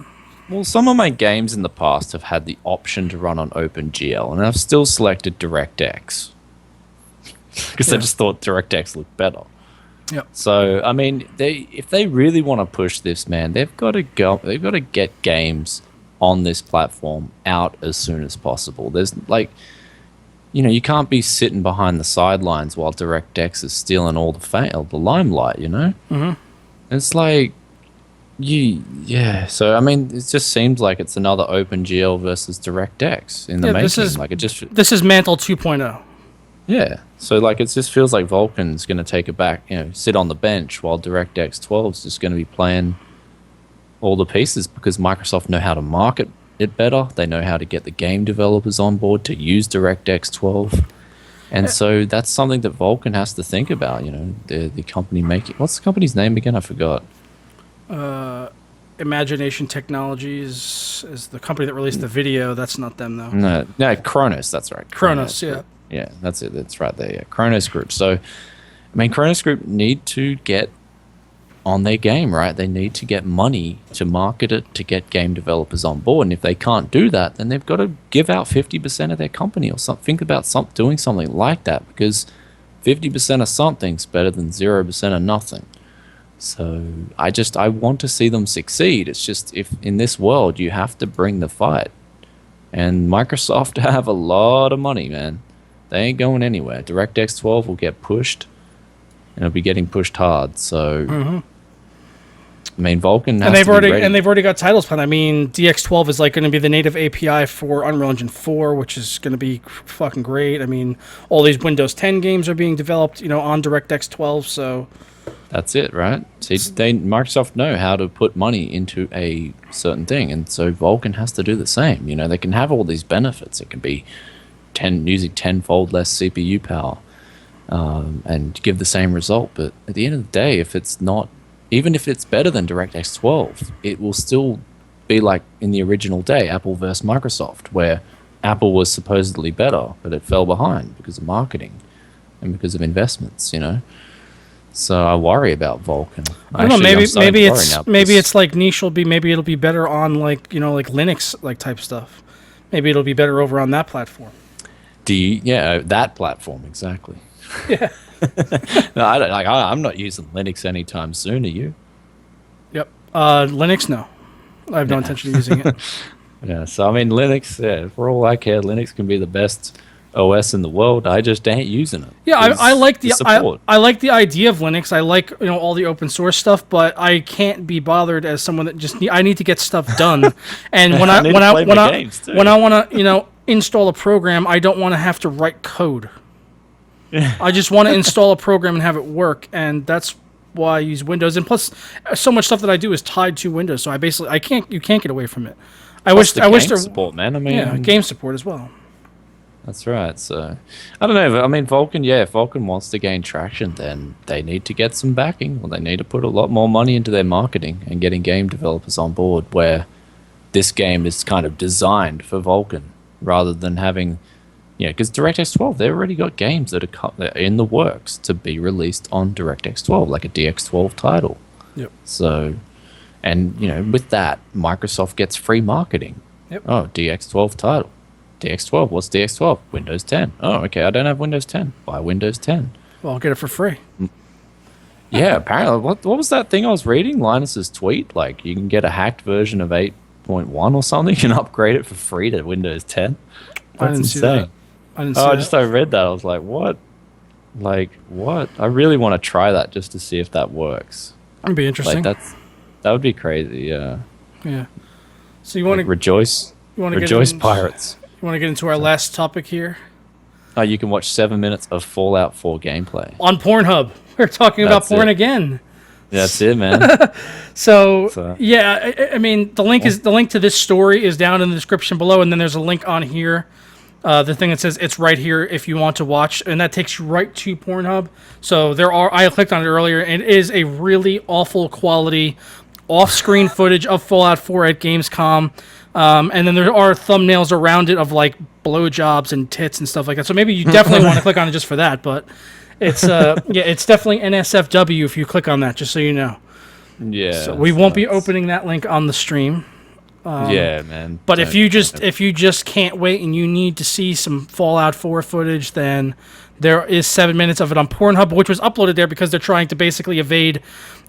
Speaker 2: Well, some of my games in the past have had the option to run on OpenGL, and I've still selected DirectX because I just thought DirectX looked better.
Speaker 1: Yep.
Speaker 2: So, I mean, if they really want to push this, man, they've got to get games on this platform out as soon as possible. There's like... you can't be sitting behind the sidelines while DirectX is stealing all the limelight, Mm-hmm. It's like, So, I mean, it just seems like it's another OpenGL versus DirectX in the making. This is
Speaker 1: Mantle 2.0.
Speaker 2: Yeah. So like it just feels like Vulkan's going to take it back, sit on the bench while DirectX 12 is just going to be playing all the pieces because Microsoft know how to market it better. They know how to get the game developers on board to use DirectX 12. And so that's something that Vulkan has to think about, the company making... What's the company's name again? I forgot.
Speaker 1: Imagination Technologies is the company that released the video. That's not them, though.
Speaker 2: No, Kronos, that's right.
Speaker 1: Kronos, yeah.
Speaker 2: Yeah, that's it. That's right there. Yeah. Kronos Group. So, I mean, Kronos Group need to get on their game, right? They need to get money to market it, to get game developers on board. And if they can't do that, then they've got to give out 50% of their company or something. Think about doing something like that because 50% of something's better than 0% of nothing. So I want to see them succeed. It's just if in this world you have to bring the fight. And Microsoft have a lot of money, man. They ain't going anywhere. DirectX 12 will get pushed, and it'll be getting pushed hard. So, I mean, Vulkan has to be ready.
Speaker 1: And they've already got titles planned. I mean, DX12 is like going to be the native API for Unreal Engine 4, which is going to be fucking great. I mean, all these Windows 10 games are being developed, on DirectX 12. So
Speaker 2: that's it, right? See, Microsoft know how to put money into a certain thing, and so Vulkan has to do the same. They can have all these benefits. It can be using tenfold less CPU power and give the same result. But at the end of the day, if it's not, even if it's better than DirectX 12, it will still be like in the original day, Apple versus Microsoft, where Apple was supposedly better, but it fell behind because of marketing and because of investments, So I worry about Vulkan.
Speaker 1: I don't know. Maybe it's like niche will be. Maybe it'll be better on like Linux like type stuff. Maybe it'll be better over on that platform.
Speaker 2: That platform exactly.
Speaker 1: Yeah.
Speaker 2: No, I'm not using Linux anytime soon. Are you?
Speaker 1: Yep. Linux, no. I have no intention of using it.
Speaker 2: Yeah. So I mean, Linux. For all I care, Linux can be the best OS in the world. I just ain't using it.
Speaker 1: Yeah, I like the support. I like the idea of Linux. I like all the open source stuff, but I can't be bothered as someone that I need to get stuff done. And when I want to install a program, I don't want to have to write code. I just want to install a program and have it work, and that's why I use Windows. And plus, so much stuff that I do is tied to Windows, so you can't get away from it. I wish
Speaker 2: game support, man. I mean,
Speaker 1: game support as well.
Speaker 2: That's right. So, I don't know. I mean, Vulkan, if Vulkan wants to gain traction, then they need to get some backing. Well, they need to put a lot more money into their marketing and getting game developers on board where this game is kind of designed for Vulkan rather than having, because DirectX 12, they've already got games that are in the works to be released on DirectX 12, like a DX12 title.
Speaker 1: Yep.
Speaker 2: So, and, with that, Microsoft gets free marketing.
Speaker 1: Yep.
Speaker 2: Oh, DX12 title. DX12. What's DX12? Windows 10. Oh, okay. I don't have Windows 10. Buy Windows 10.
Speaker 1: Well, I'll get it for free.
Speaker 2: Yeah, apparently. What was that thing I was reading? Linus's tweet? Like, you can get a hacked version of 8.1 or something and upgrade it for free to Windows 10. That's insane. I read that. I was like, what? Like, what? I really want to try that just to see if that works.
Speaker 1: That'd be interesting.
Speaker 2: That would be crazy, yeah.
Speaker 1: Yeah. So you want to...
Speaker 2: Rejoice. Rejoice, pirates.
Speaker 1: You want to get into our last topic here?
Speaker 2: You can watch 7 minutes of Fallout 4 gameplay.
Speaker 1: On Pornhub. We're talking about porn again.
Speaker 2: That's it, man.
Speaker 1: So, yeah, I mean, the link to this story is down in the description below, and then there's a link on here. The thing that says it's right here if you want to watch, and that takes you right to Pornhub. So I clicked on it earlier, and it is a really awful quality off-screen footage of Fallout 4 at Gamescom. And then there are thumbnails around it of like blowjobs and tits and stuff like that. So maybe you definitely want to click on it just for that. But it's it's definitely NSFW if you click on that, just so you know.
Speaker 2: Yeah.
Speaker 1: So we won't be opening that link on the stream.
Speaker 2: Yeah, man.
Speaker 1: But if you just can't wait and you need to see some Fallout 4 footage, then there is 7 minutes of it on Pornhub, which was uploaded there because they're trying to basically evade,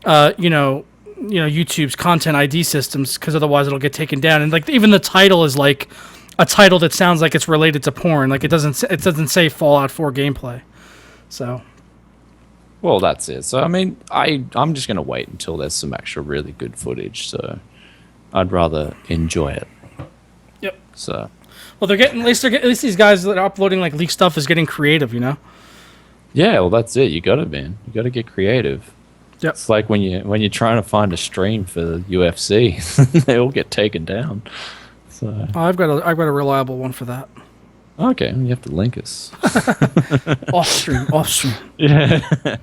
Speaker 1: YouTube's content ID systems, because otherwise it'll get taken down. And like even the title is like a title that sounds like it's related to porn. Like it doesn't say Fallout 4 gameplay. So.
Speaker 2: Well, that's it. So I mean, I'm just gonna wait until there's some actual really good footage. So I'd rather enjoy it.
Speaker 1: Yep.
Speaker 2: So.
Speaker 1: Well, at least these guys that are uploading like leaked stuff is getting creative,
Speaker 2: Yeah, well, that's it. You got to, man. You got to get creative.
Speaker 1: Yep.
Speaker 2: It's like when you're trying to find a stream for UFC, they all get taken down. So
Speaker 1: I've got a reliable one for that.
Speaker 2: okay, you have to link us.
Speaker 1: Off stream.
Speaker 2: Yeah,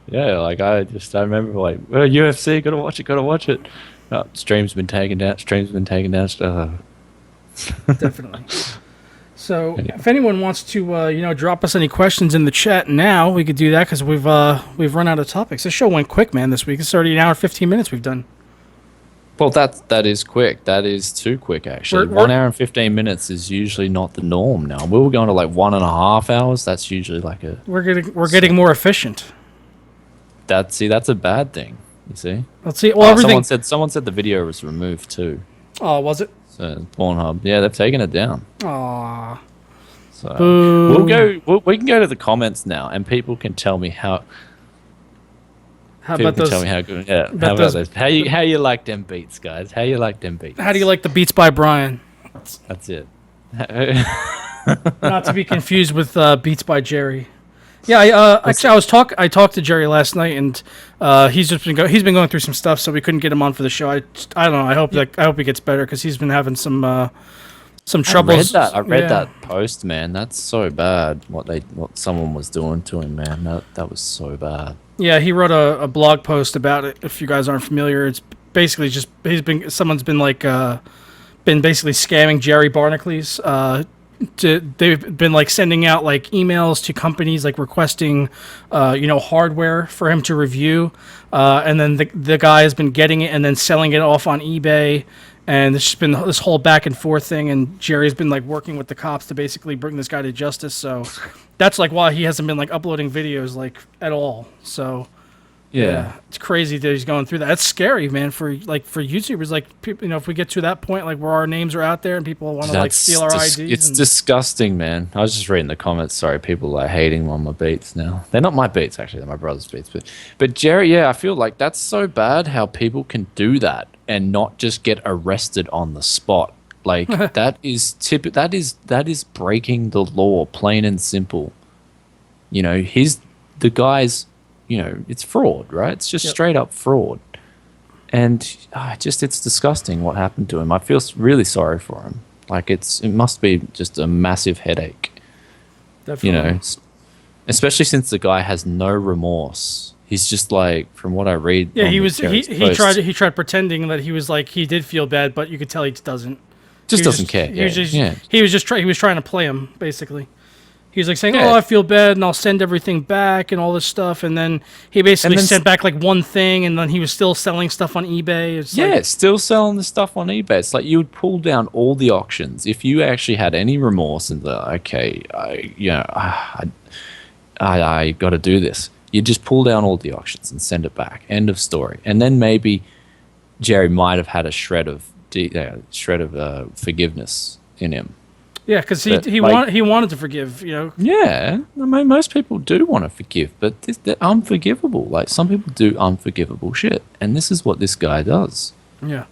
Speaker 2: yeah. Like I remember like UFC, gotta watch it. Oh, stream's been taken down.
Speaker 1: Definitely. So, if anyone wants to, drop us any questions in the chat now, we could do that because we've run out of topics. This show went quick, man. This week it's already an hour 15 minutes we've done.
Speaker 2: Well, that is quick. That is too quick, actually. 1 hour and 15 minutes is usually not the norm now. We were going to like 1.5 hours. That's usually like a.
Speaker 1: We're getting more efficient.
Speaker 2: That's a bad thing. You see.
Speaker 1: Let's see. Well, everything.
Speaker 2: Someone said the video was removed too.
Speaker 1: Oh, was it?
Speaker 2: So Pornhub, yeah, they've taken it down.
Speaker 1: Aww.
Speaker 2: So
Speaker 1: Boo.
Speaker 2: we can go to the comments now, and people can tell me how. People can tell me how good. Yeah. How about those? How you like them beats, guys? How you like them beats?
Speaker 1: How do you like the beats by Brian?
Speaker 2: That's it.
Speaker 1: Not to be confused with Beats by Jerry. Yeah, actually, I talked to Jerry last night, and he's been going through some stuff, so we couldn't get him on for the show. I don't know. I hope he gets better because he's been having some troubles.
Speaker 2: I read that post, man. That's so bad. What someone was doing to him, man. That was so bad. Yeah,
Speaker 1: he wrote a blog post about it. If you guys aren't familiar, it's basically just someone's been basically scamming Jerry Barnacles. They've been like sending out like emails to companies like requesting hardware for him to review, and then the guy has been getting it and then selling it off on eBay, and there's just been this whole back and forth thing, and Jerry's been like working with the cops to basically bring this guy to justice. So that's like why he hasn't been like uploading videos like at all. So yeah, it's crazy that he's going through that. That's scary, man, for YouTubers. Like, people, if we get to that point, like where our names are out there and people want to like steal our IDs.
Speaker 2: It's disgusting, man. I was just reading the comments. Sorry, people like hating on my beats now. They're not my beats, actually. They're my brother's beats. But Jerry, yeah, I feel like that's so bad how people can do that and not just get arrested on the spot. Like that is breaking the law, plain and simple. The guy's. It's fraud, right? It's just straight up fraud. And it's disgusting what happened to him. I feel really sorry for him. Like, it must be just a massive headache.
Speaker 1: Definitely.
Speaker 2: Especially since the guy has no remorse. He's just like, from what I read.
Speaker 1: Yeah, he tried pretending that he was like, he did feel bad, but you could tell he doesn't.
Speaker 2: Just doesn't care.
Speaker 1: He was trying to play him, basically. He was like saying, "Oh, I feel bad, and I'll send everything back, and all this stuff." And then he basically sent back like one thing, and then he was still selling stuff on eBay. It's
Speaker 2: still selling the stuff on eBay. It's like you would pull down all the auctions if you actually had any remorse and I got to do this. You just pull down all the auctions and send it back. End of story. And then maybe Jerry might have had a shred of forgiveness in him.
Speaker 1: Yeah, because he wanted to forgive,
Speaker 2: Yeah, I mean, most people do want to forgive, but they're unforgivable. Like, some people do unforgivable shit, and this is what this guy does.
Speaker 1: Yeah,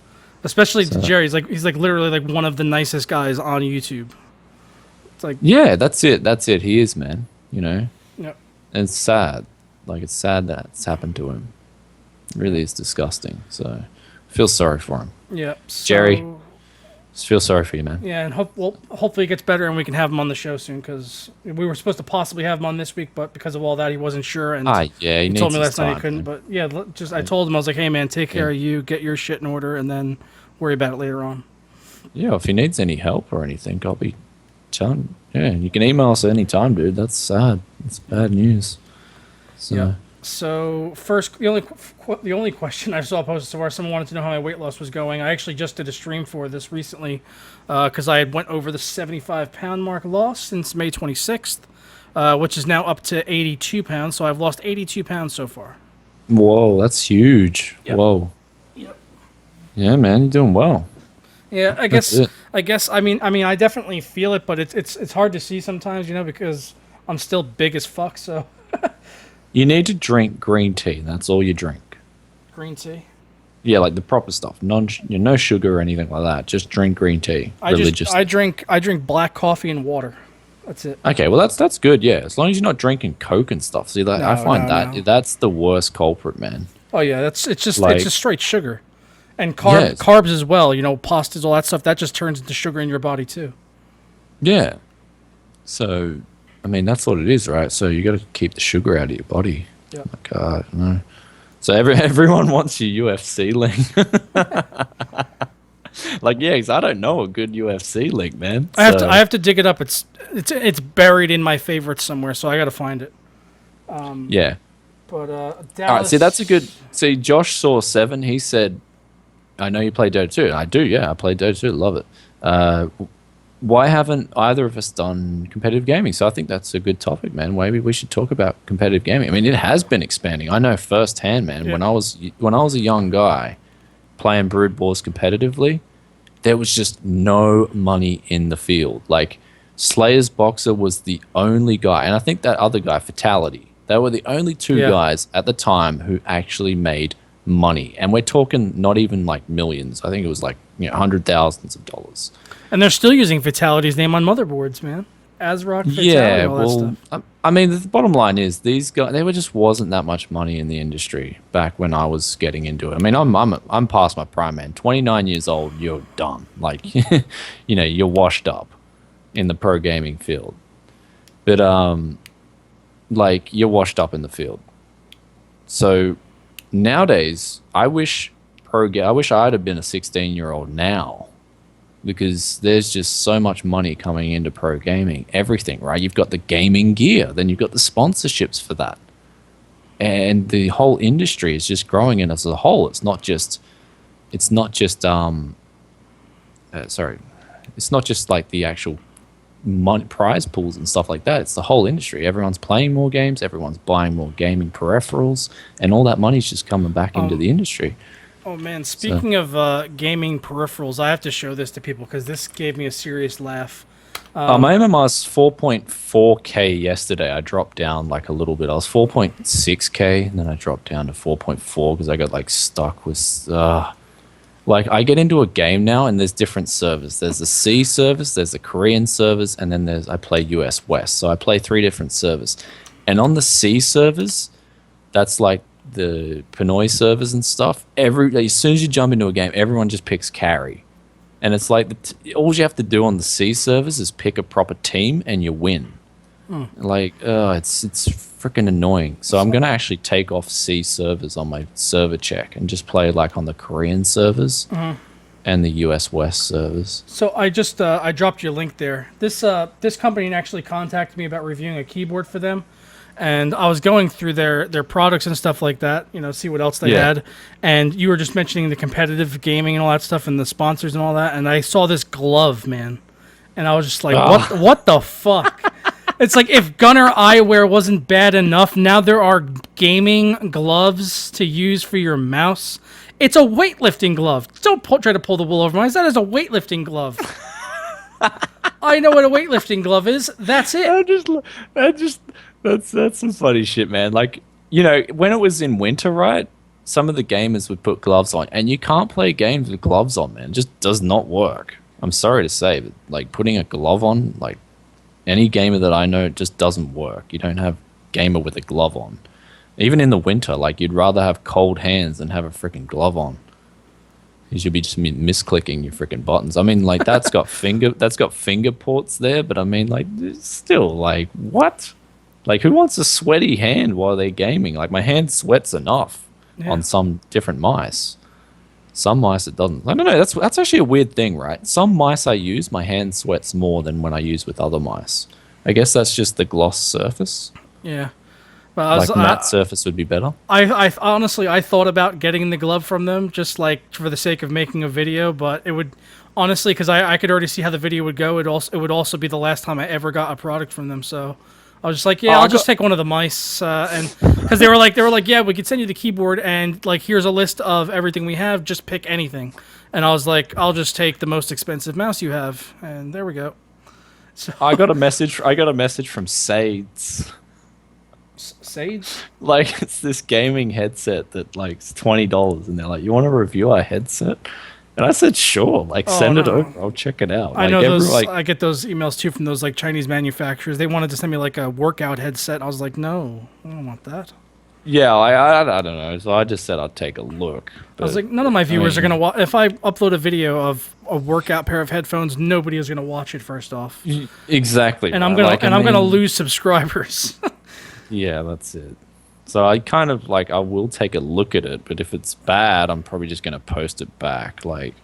Speaker 1: especially Jerry. He's like literally like one of the nicest guys on YouTube. It's like,
Speaker 2: yeah, that's it. He is, man. Yeah. And it's sad. Like, it's sad that it's happened to him. It really is disgusting. So, I feel sorry for him.
Speaker 1: Yeah,
Speaker 2: Jerry. Just feel sorry for you, man.
Speaker 1: Yeah, and hopefully it gets better and we can have him on the show soon, because we were supposed to possibly have him on this week, but because of all that, he wasn't sure. And
Speaker 2: he
Speaker 1: told me last night he couldn't. Man. But yeah, I told him, I was like, hey, man, take care of you, get your shit in order, and then worry about it later on.
Speaker 2: Yeah, if he needs any help or anything, I'll be telling. Yeah, you can email us any time, dude. That's sad. It's bad news. So.
Speaker 1: Yeah. So first, the only question I saw posted so far, someone wanted to know how my weight loss was going. I actually just did a stream for this recently because I had went over the 75-pound mark loss since May 26th, which is now up to 82 pounds. So I've lost 82 pounds so far.
Speaker 2: Whoa, that's huge. Yep. Whoa.
Speaker 1: Yep.
Speaker 2: Yeah, man, you're doing well.
Speaker 1: Yeah, I guess. I mean, I definitely feel it, but it's hard to see sometimes, because I'm still big as fuck. So.
Speaker 2: You need to drink green tea. That's all you drink.
Speaker 1: Green tea?
Speaker 2: Yeah, like the proper stuff. No sugar or anything like that. Just drink green tea religiously.
Speaker 1: I drink black coffee and water. That's it.
Speaker 2: Okay, well that's good. Yeah, as long as you're not drinking Coke and stuff. See, I find
Speaker 1: No.
Speaker 2: that's the worst culprit, man.
Speaker 1: Oh yeah, it's
Speaker 2: Like,
Speaker 1: just straight sugar, and
Speaker 2: yes,
Speaker 1: carbs as well. You know, pastas, all that stuff. That just turns into sugar in your body too.
Speaker 2: yeah. So, I mean, that's what it is, right? So you got to keep the sugar out of your body.
Speaker 1: Yeah.
Speaker 2: God, no. So everyone wants your UFC link. Like, yeah, 'cause I don't know a good UFC link, man.
Speaker 1: I have to dig it up. It's buried in my favorites somewhere, so I got to find it.
Speaker 2: Yeah.
Speaker 1: But Dallas.
Speaker 2: All right. See, that's a good. See, Josh saw 7. He said, "I know you play Dota 2." I do. Yeah, I play Dota 2. Love it. Why haven't either of us done competitive gaming? So I think that's a good topic, man. Maybe we should talk about competitive gaming. I mean, it has been expanding. I know firsthand, man.
Speaker 1: Yeah.
Speaker 2: When I was a young guy playing Brood Wars competitively, there was just no money in the field. Like, Slayer's Boxer was the only guy, and I think that other guy, Fatality, they were the only two guys at the time who actually made money. And we're talking not even like millions. I think it was like, hundred thousands of dollars.
Speaker 1: And they're still using Fatality's name on motherboards, man. ASRock, Fatality,
Speaker 2: Yeah,
Speaker 1: all that
Speaker 2: well,
Speaker 1: stuff.
Speaker 2: I mean, the bottom line is these guys. There just wasn't that much money in the industry back when I was getting into it. I mean, I'm past my prime, man. 29 years old, you're done. Like, you're washed up in the pro gaming field. But like, you're washed up in the field. So nowadays, I wish I'd have been a 16-year-old now, because there's just so much money coming into pro gaming. Everything, right? You've got the gaming gear, then you've got the sponsorships for that, and the whole industry is just growing. And as a whole, it's not just like the actual prize pools and stuff like that. It's the whole industry. Everyone's playing more games, everyone's buying more gaming peripherals, and all that money's just coming back into the industry.
Speaker 1: Oh man, speaking of gaming peripherals, I have to show this to people because this gave me a serious laugh.
Speaker 2: My MMR's 4.4K yesterday. I dropped down like a little bit. I was 4.6K, and then I dropped down to 4.4 because I got like stuck with... like, I get into a game now, and there's different servers. There's the C servers, there's the Korean servers, and then I play US West. So I play 3 different servers. And on the C servers, that's like the Pinoy servers and stuff. As soon as you jump into a game, everyone just picks carry. And it's like, all you have to do on the C servers is pick a proper team, and you win. Like, it's freaking annoying. So I'm going to actually take off C servers on my server check and just play like on the Korean servers and the US West servers.
Speaker 1: So I just I dropped you a link there. This company actually contacted me about reviewing a keyboard for them, and I was going through their products and stuff like that, see what else they had. And you were just mentioning the competitive gaming and all that stuff and the sponsors and all that, and I saw this glove, man, and I was just like, what the fuck? It's like, if Gunner eyewear wasn't bad enough, now there are gaming gloves to use for your mouse. It's a weightlifting glove. Don't try to pull the wool over my eyes. That is a weightlifting glove. I know what a weightlifting glove is. That's it.
Speaker 2: That's some funny shit, man. Like, when it was in winter, right? Some of the gamers would put gloves on, and you can't play games with gloves on, man. It just does not work. I'm sorry to say, but like, putting a glove on, like, any gamer that I know, it just doesn't work. You don't have gamer with a glove on. Even in the winter, like, you'd rather have cold hands than have a freaking glove on. You should be just misclicking your freaking buttons. I mean, like, that's got finger ports there, but I mean, like, still, like, what? Like, who wants a sweaty hand while they're gaming? Like, my hand sweats enough on some different mice. Some mice it doesn't. I don't know. That's actually a weird thing, right? Some mice I use, my hand sweats more than when I use with other mice. I guess that's just the gloss surface.
Speaker 1: Yeah. Well,
Speaker 2: like, matte surface would be better.
Speaker 1: I honestly, I thought about getting the glove from them just like for the sake of making a video, but it would honestly, because I could already see how the video would go. It would also be the last time I ever got a product from them. So I was just like, I'll just take one of the mice, and because they were like, yeah, we could send you the keyboard, and like, here's a list of everything we have. Just pick anything. And I was like, I'll just take the most expensive mouse you have, and there we go. So
Speaker 2: I got a message from Sades.
Speaker 1: Sage?
Speaker 2: Like, it's this gaming headset that like it's $20, and they're like, "You want to review our headset?" And I said, sure, like send it
Speaker 1: no.
Speaker 2: over. I'll check it out.
Speaker 1: I
Speaker 2: Like,
Speaker 1: know those.
Speaker 2: like,
Speaker 1: I get those emails too from those like Chinese manufacturers. They wanted to send me like a workout headset. I was like, no, I don't want that.
Speaker 2: yeah, I don't know. So I just said I'd take a look.
Speaker 1: I was
Speaker 2: But,
Speaker 1: like, none of my viewers are gonna watch. If I upload a video of a workout pair of headphones, nobody is gonna watch it. First off,
Speaker 2: exactly.
Speaker 1: and
Speaker 2: right.
Speaker 1: I'm gonna lose subscribers.
Speaker 2: Yeah, that's it. So I kind of like I will take a look at it, but if it's bad, I'm probably just gonna post it back. Like,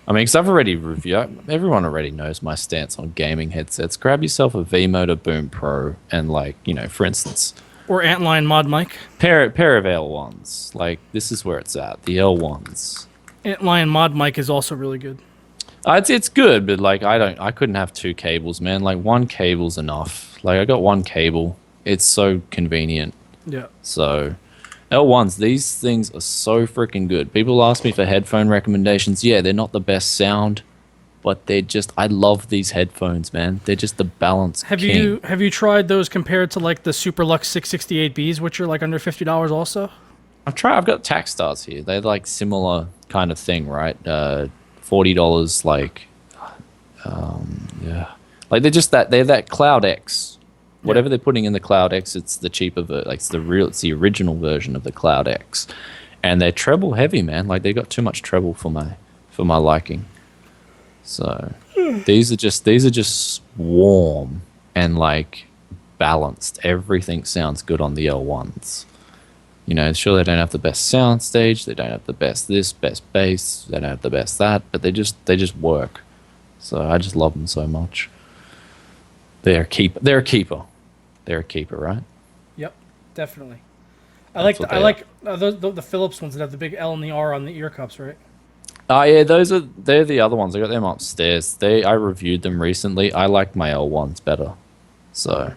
Speaker 2: I mean, because I've already reviewed. Everyone already knows my stance on gaming headsets. Grab yourself a V-Motor Boom Pro, and like for instance,
Speaker 1: Or Antlion Mod Mic.
Speaker 2: pair of L1s. Like this is where it's at. The L1s.
Speaker 1: Antlion Mod Mic is also really good.
Speaker 2: It's good, but like I couldn't have two cables, man. Like one cable's enough. Like I got one cable. It's so convenient.
Speaker 1: Yeah.
Speaker 2: So L1s, these things are so freaking good. People ask me for headphone recommendations. Yeah, they're not the best sound, but they're just I love these headphones, man. They're just the balance.
Speaker 1: Have you tried those compared to like the Superlux 668Bs, which are like under $50 also?
Speaker 2: I've got Taxstars here. They're like similar kind of thing, right? $40 like yeah. Like they're that Cloud X. Whatever they're putting in the Cloud X, it's the cheaper like it's the original version of the Cloud X. And they're treble heavy, man. Like they got too much treble for my liking. So these are just warm and like balanced. Everything sounds good on the L1s. Sure they don't have the best sound stage, they don't have the best this, best bass, they don't have the best that, but they just work. So I just love them so much. They're a keeper. They're a keeper, right?
Speaker 1: Yep, definitely. I like the Philips ones that have the big L and the R on the ear cups, right?
Speaker 2: Oh yeah, they're the other ones. I got them upstairs. I reviewed them recently. I like my L1s better. So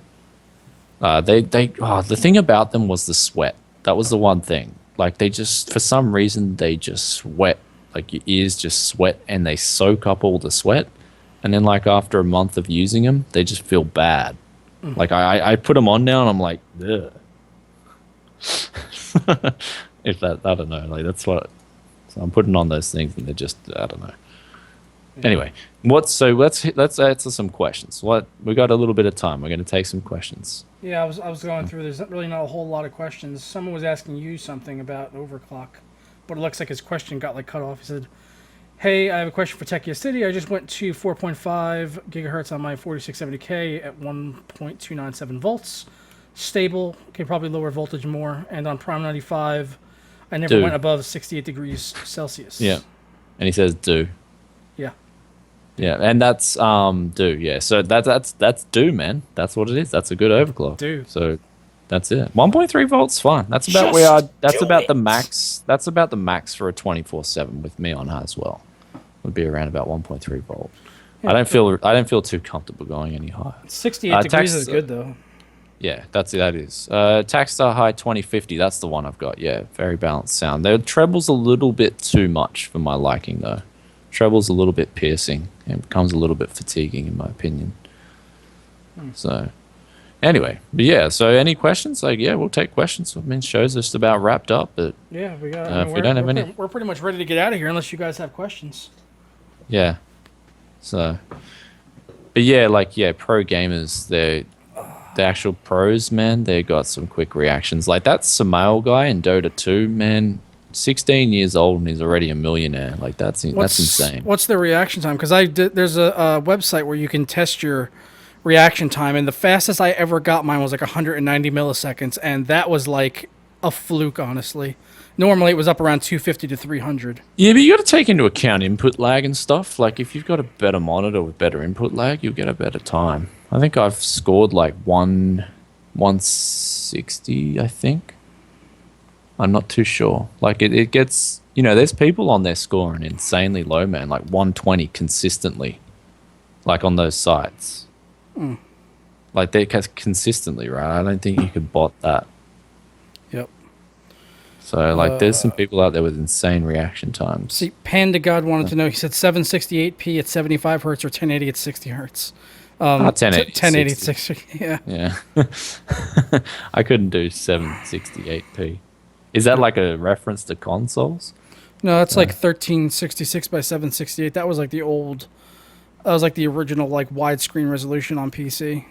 Speaker 2: the thing about them was the sweat. That was the one thing. Like they just for some reason they just sweat. Like your ears just sweat and they soak up all the sweat. And then like after a month of using them, they just feel bad. Like I put them on now and I'm like, ugh. I don't know. Like that's what. So I'm putting on those things and they're just I don't know. Yeah. Anyway, let's answer some questions. We got a little bit of time. We're going to take some questions.
Speaker 1: Yeah, I was going through. There's really not a whole lot of questions. Someone was asking you something about overclock, but it looks like his question got like cut off. He said, "Hey, I have a question for Techia City. I just went to 4.5 gigahertz on my 4670K at 1.297 volts. Stable, can probably lower voltage more. And on Prime 95, I never went above 68 degrees Celsius."
Speaker 2: Yeah, and he says do.
Speaker 1: Yeah.
Speaker 2: Yeah, and that's yeah. So that's do, man. That's what it is. That's a good overclock.
Speaker 1: Do.
Speaker 2: So that's it. 1.3 volts, fine. That's about That's about the max. That's about the max for a 24/7 with me on high as well. Would be around about 1.3 volt. Yeah, I don't feel too comfortable going any higher.
Speaker 1: 68 degrees is good though.
Speaker 2: Yeah, that is. Taxstar High 2050, that's the one I've got. Yeah, very balanced sound. The treble's a little bit too much for my liking though. Treble's a little bit piercing and becomes a little bit fatiguing in my opinion. So anyway, but yeah, so any questions? Like, yeah, we'll take questions. I mean, show's just about wrapped up, but
Speaker 1: yeah, we got.
Speaker 2: if we don't have any,
Speaker 1: we're pretty much ready to get out of here unless you guys have questions.
Speaker 2: Yeah. So, but yeah, pro gamers, the actual pros, man, they got some quick reactions. Like that Samael guy in Dota 2, man, 16 years old and he's already a millionaire. Like that's insane.
Speaker 1: What's the reaction time? Because there's a website where you can test your reaction time, and the fastest I ever got mine was like 190 milliseconds, and that was like a fluke, honestly. Normally it was up around 250 to 300.
Speaker 2: Yeah, but you got to take into account input lag and stuff. Like if you've got a better monitor with better input lag, you'll get a better time. I think I've scored like 160, I think. I'm not too sure. Like it gets, there's people on there scoring insanely low, man, like 120 consistently, like on those sites. Like they're consistently, right? I don't think you could bot that.
Speaker 1: Yep.
Speaker 2: So like there's some people out there with insane reaction times.
Speaker 1: See, Panda God wanted to know, he said 768p at 75 hertz or 1080 at 60 hertz. 1080 at 60.
Speaker 2: Yeah. I couldn't do 768p. Is that like a reference to consoles?
Speaker 1: No, that's like 1366 by 768. That was like the old. That was like the original like widescreen resolution on PC.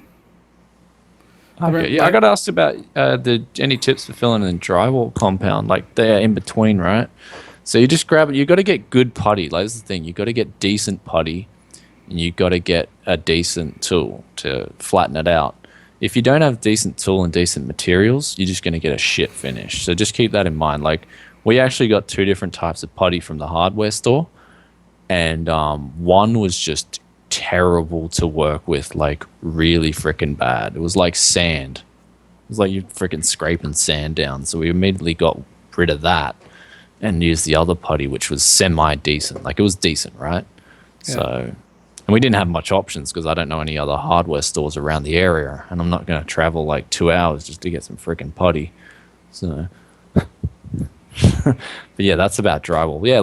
Speaker 2: Okay, yeah, I got asked about any tips for filling in drywall compound, like they're in between, right? So you just grab it. You got to get good putty. Like, that's the thing. You got to get decent putty, and you got to get a decent tool to flatten it out. If you don't have decent tool and decent materials, you're just going to get a shit finish. So just keep that in mind. Like, we actually got 2 different types of putty from the hardware store, and one was just terrible to work with, like really freaking bad. It was like sand. It was like you're freaking scraping sand down. So we immediately got rid of that and used the other putty, which was semi-decent. Like, it was decent, right? Yeah. So, and we didn't have much options because I don't know any other hardware stores around the area, and I'm not going to travel like 2 hours just to get some freaking putty. So, but yeah, that's about drywall. Yeah,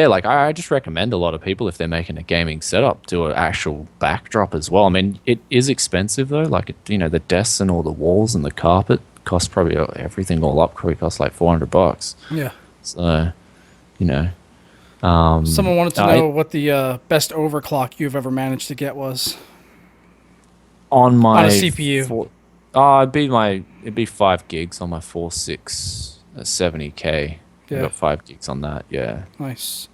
Speaker 2: like I just recommend a lot of people, if they're making a gaming setup, do an actual backdrop as well. I mean, it is expensive though. Like, the desks and all the walls and the carpet cost probably everything all up. Probably costs like $400.
Speaker 1: Yeah.
Speaker 2: So,
Speaker 1: someone wanted to know what the best overclock you've ever managed to get was
Speaker 2: on
Speaker 1: a CPU.
Speaker 2: It'd be 5 gigs on my 4.6 70K. Yeah. I got 5 gigs on that, yeah.
Speaker 1: Nice.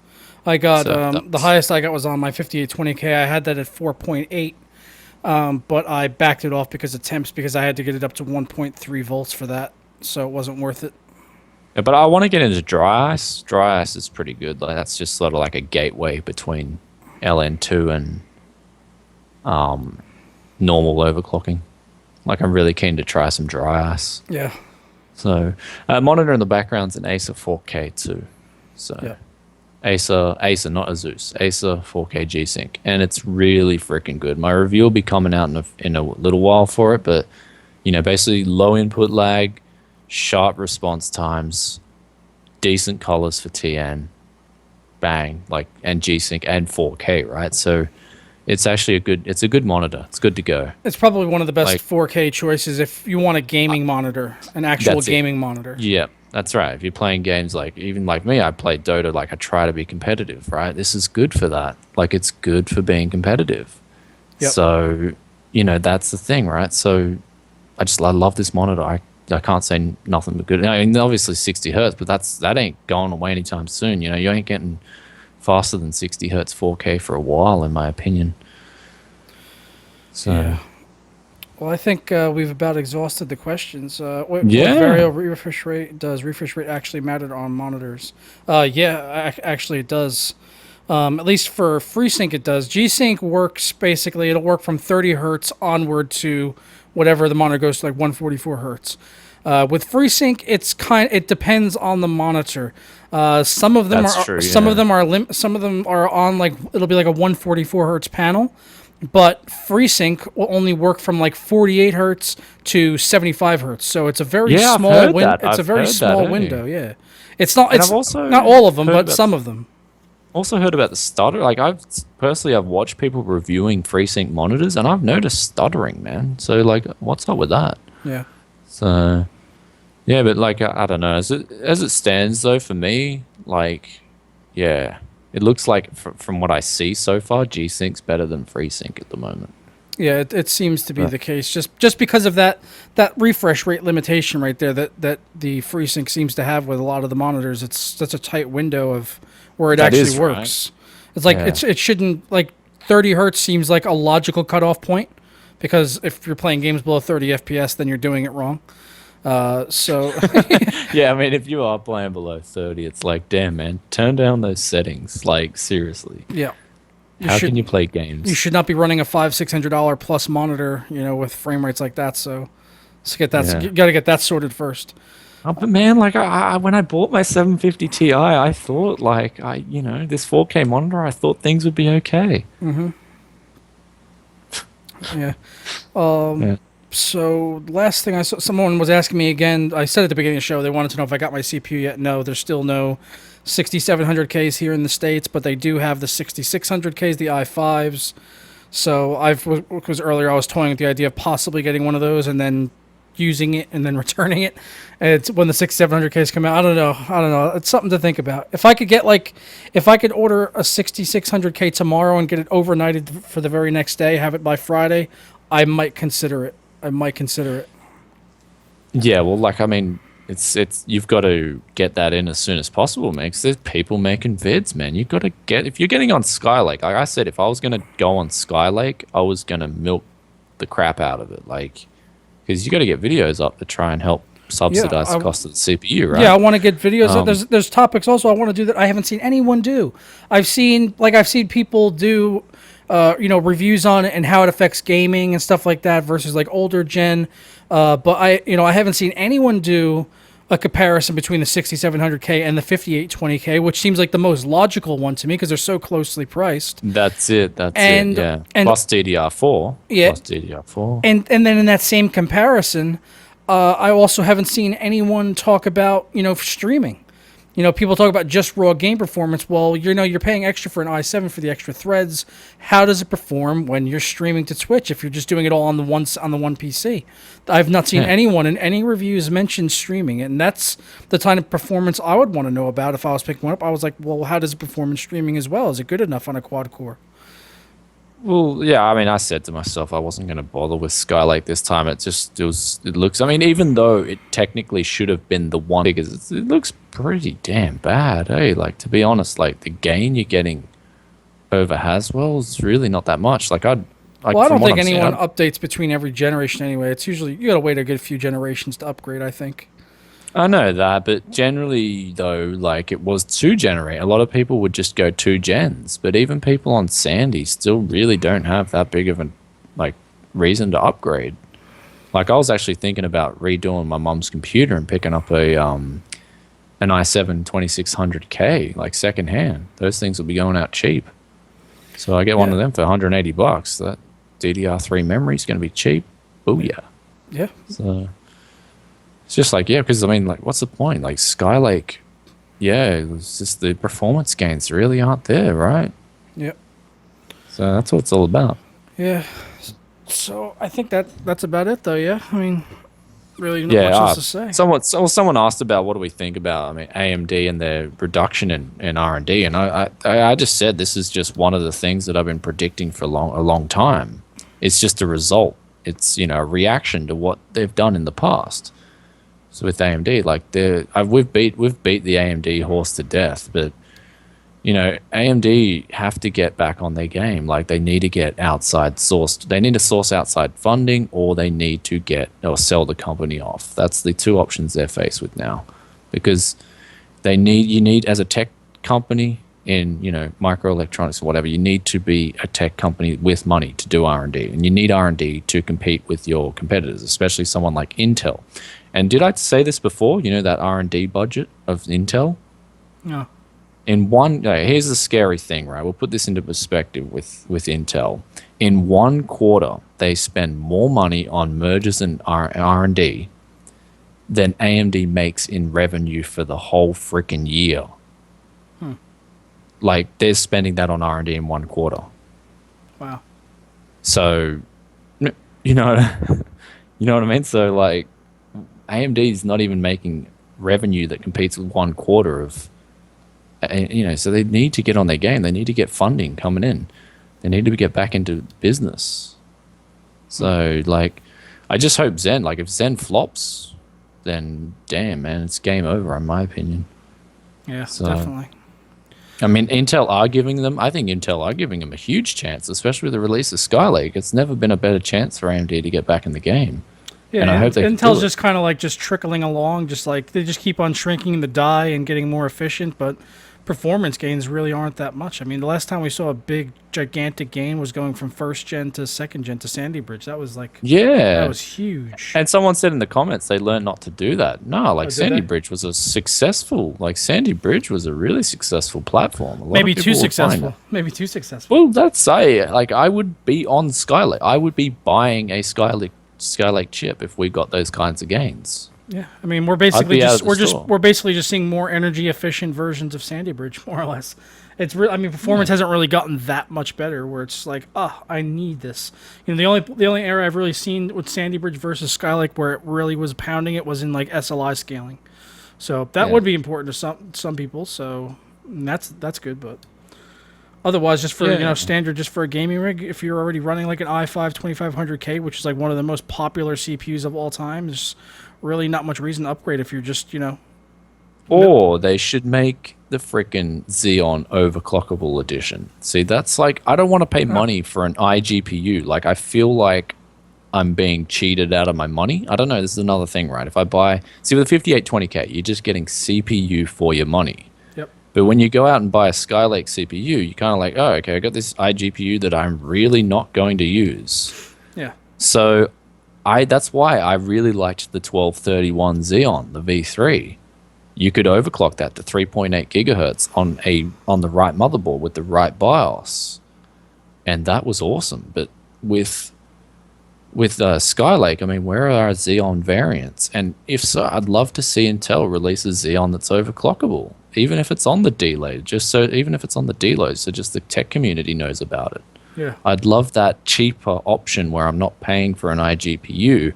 Speaker 1: I got the highest I got was on my 5820K. I had that at 4.8, but I backed it off because of temps, because I had to get it up to 1.3 volts for that, so it wasn't worth it.
Speaker 2: Yeah, but I want to get into dry ice. Dry ice is pretty good. Like, that's just sort of like a gateway between LN2 and normal overclocking. Like, I'm really keen to try some dry ice.
Speaker 1: Yeah.
Speaker 2: So, monitor in the background's an Acer 4K too. So, yeah. Acer, not Asus. Acer 4K G-Sync, and it's really freaking good. My review will be coming out in a little while for it, but basically low input lag, sharp response times, decent colors for TN, bang, and G-Sync and 4K, right? So, it's actually a good monitor. It's good to go.
Speaker 1: It's probably one of the best 4K choices if you want a gaming monitor, an actual gaming monitor.
Speaker 2: Yeah, that's right. If you're playing games even like me, I play Dota, I try to be competitive, right? This is good for that. It's good for being competitive. Yep. So, that's the thing, right? So, I love this monitor. I can't say nothing but good. I mean, obviously 60 hertz, but that ain't going away anytime soon. You ain't getting faster than 60 hertz 4K for a while, in my opinion. So, yeah.
Speaker 1: Well, I think we've about exhausted the questions. What variable refresh rate does refresh rate actually matter on monitors? Actually it does. At least for FreeSync it does. G-Sync works basically. It'll work from 30 hertz onward to whatever the monitor goes to, like 144 hertz. With FreeSync, it depends on the monitor. Some of them some of them are on it'll be like a 144 hertz panel, but FreeSync will only work from 48 hertz to 75 hertz. So it's a very small window. It's a very small window. Yeah, it's not. It's not all of them, but some of them.
Speaker 2: Also heard about the stutter. I've watched people reviewing FreeSync monitors, and I've noticed stuttering, man. So what's up with that?
Speaker 1: Yeah.
Speaker 2: So, yeah, but I don't know. As it stands though, for me, it looks like from what I see so far, G-Sync's better than FreeSync at the moment.
Speaker 1: Yeah, it seems to be the case. Just because of that refresh rate limitation right there that the FreeSync seems to have with a lot of the monitors. It's such a tight window of where it actually works. Right? It's it shouldn't 30 hertz seems like a logical cutoff point, because if you're playing games below 30 FPS, then you're doing it wrong.
Speaker 2: Yeah, I mean, if you are playing below 30, it's damn, man, turn down those settings. Seriously.
Speaker 1: Yeah.
Speaker 2: How can you play games?
Speaker 1: You should not be running a $500-600 plus monitor, with frame rates like that. So get that. You got to get that sorted first.
Speaker 2: Oh, but man, when I bought my 750 Ti, I thought this 4K monitor, I thought things would be okay.
Speaker 1: Mm-hmm. Yeah. So last thing I saw, someone was asking me again. I said at the beginning of the show they wanted to know if I got my CPU yet. No, there's still no 6700Ks here in the States, but they do have the 6600Ks, the i5s. So because earlier I was toying with the idea of possibly getting one of those, and then using it and then returning it. And it's when the 6700Ks come out. I don't know. It's something to think about. If I could order a 6600K tomorrow and get it overnighted for the very next day, have it by Friday, I might consider it.
Speaker 2: Yeah, well, like, I mean, it's you've got to get that in as soon as possible, man, because there's people making vids, man. You've got to if you're getting on Skylake, like I said, if I was going to go on Skylake, I was going to milk the crap out of it, like, because you got to get videos up to try and help subsidize the cost of the CPU, right?
Speaker 1: Yeah, I want to get videos up. There's topics also I want to do that I haven't seen anyone do. I've seen people do reviews on it and how it affects gaming and stuff like that versus like older gen. But I haven't seen anyone do a comparison between the 6700K and the 5820K, which seems like the most logical one to me because they're so closely priced.
Speaker 2: That's it. Yeah. Plus DDR4.
Speaker 1: Yeah.
Speaker 2: Plus DDR4.
Speaker 1: And then in that same comparison, I also haven't seen anyone talk about, streaming. People talk about just raw game performance. Well, you're paying extra for an i7 for the extra threads. How does it perform when you're streaming to Twitch if you're just doing it all on the one PC? I've not seen anyone in any reviews mention streaming, and that's the kind of performance I would want to know about if I was picking one up. I was like, well, how does it perform in streaming as well? Is it good enough on a quad core?
Speaker 2: Well, yeah, I mean, I said to myself I wasn't going to bother with Skylake this time. It looks, I mean, even though it technically should have been the one, because it looks pretty damn bad, hey? Like, to be honest, like, the gain you're getting over Haswell is really not that much. Like, I don't
Speaker 1: think anyone updates between every generation anyway. It's usually, you got to wait a good few generations to upgrade, I think.
Speaker 2: I know that, but generally, though, like, it was 2 generate. A lot of people would just go 2 gens, but even people on Sandy still really don't have that big of a, like, reason to upgrade. Like, I was actually thinking about redoing my mum's computer and picking up an i7 2600K, like, secondhand. Those things will be going out cheap. So I get one of them for $180. That DDR3 memory is going to be cheap. Booyah.
Speaker 1: Yeah.
Speaker 2: So it's just like, yeah, because I mean, like, what's the point? Like, Skylake, yeah, it's just the performance gains really aren't there, right?
Speaker 1: Yep.
Speaker 2: So that's what it's all about.
Speaker 1: Yeah. So I think that's about it, though. Yeah. I mean, really not much else to say.
Speaker 2: Someone asked about what do we think about, I mean, AMD and their reduction in R&D, and I just said this is just one of the things that I've been predicting for a long time. It's just a result. It's, a reaction to what they've done in the past. So with AMD, like, we've beat the AMD horse to death, but AMD have to get back on their game. Like, they need to get outside sourced. They need to source outside funding, or they need to sell the company off. That's the 2 options they're faced with now, because you need as a tech company in microelectronics or whatever, you need to be a tech company with money to do R&D, and you need R&D to compete with your competitors, especially someone like Intel. And did I say this before? That R&D budget of Intel?
Speaker 1: No.
Speaker 2: Here's the scary thing, right? We'll put this into perspective with Intel. In 1 quarter, they spend more money on mergers and R&D than AMD makes in revenue for the whole freaking year. Like, they're spending that on R&D in 1 quarter.
Speaker 1: Wow.
Speaker 2: So, you know what I mean? So, like, AMD is not even making revenue that competes with 1 quarter of, so they need to get on their game. They need to get funding coming in. They need to get back into business. So, like, I just hope Zen, like, if Zen flops, then damn, man, it's game over, in my opinion.
Speaker 1: Yeah, definitely.
Speaker 2: I mean, I think Intel are giving them a huge chance, especially with the release of Skylake. It's never been a better chance for AMD to get back in the game.
Speaker 1: Yeah,
Speaker 2: and I hope
Speaker 1: Intel's just kind of like just trickling along, just like they just keep on shrinking the die and getting more efficient, but performance gains really aren't that much. I mean, the last time we saw a big, gigantic gain was going from 1st gen to 2nd gen to Sandy Bridge. That was like, that was huge.
Speaker 2: And someone said in the comments they learned not to do that. No, like, Sandy Bridge was Sandy Bridge was a really successful platform.
Speaker 1: Maybe too successful.
Speaker 2: Well, I would be on Skylake. I would be buying a Skylake chip if we got those kinds of gains.
Speaker 1: Yeah, I mean, we're basically just seeing more energy efficient versions of Sandy Bridge, more or less. I mean, performance hasn't really gotten that much better. Where it's like, oh, I need this. You know, the only error I've really seen with Sandy Bridge versus Skylake where it really was pounding it was in like SLI scaling. So that would be important to some people. So that's good, but otherwise, just for standard, just for a gaming rig, if you're already running like an i5 2500K, which is like one of the most popular CPUs of all time, there's really not much reason to upgrade if you're just
Speaker 2: Or they should make the freaking Xeon overclockable edition. See, that's like, I don't want to pay money for an iGPU. Like, I feel like I'm being cheated out of my money. I don't know. This is another thing, right? If I buy, see, with a 5820K, you're just getting CPU for your money.
Speaker 1: Yep.
Speaker 2: But when you go out and buy a Skylake CPU, you're kind of like, oh, okay, I got this iGPU that I'm really not going to use.
Speaker 1: Yeah.
Speaker 2: So that's why I really liked the 1231 Xeon, the V3. You could overclock that to 3.8 gigahertz on the right motherboard with the right BIOS, and that was awesome. But with Skylake, I mean, where are our Xeon variants? And if so, I'd love to see Intel release a Xeon that's overclockable, even if it's on the deload. Even if it's on the deload, so just the tech community knows about it.
Speaker 1: Yeah,
Speaker 2: I'd love that cheaper option where I'm not paying for an iGPU,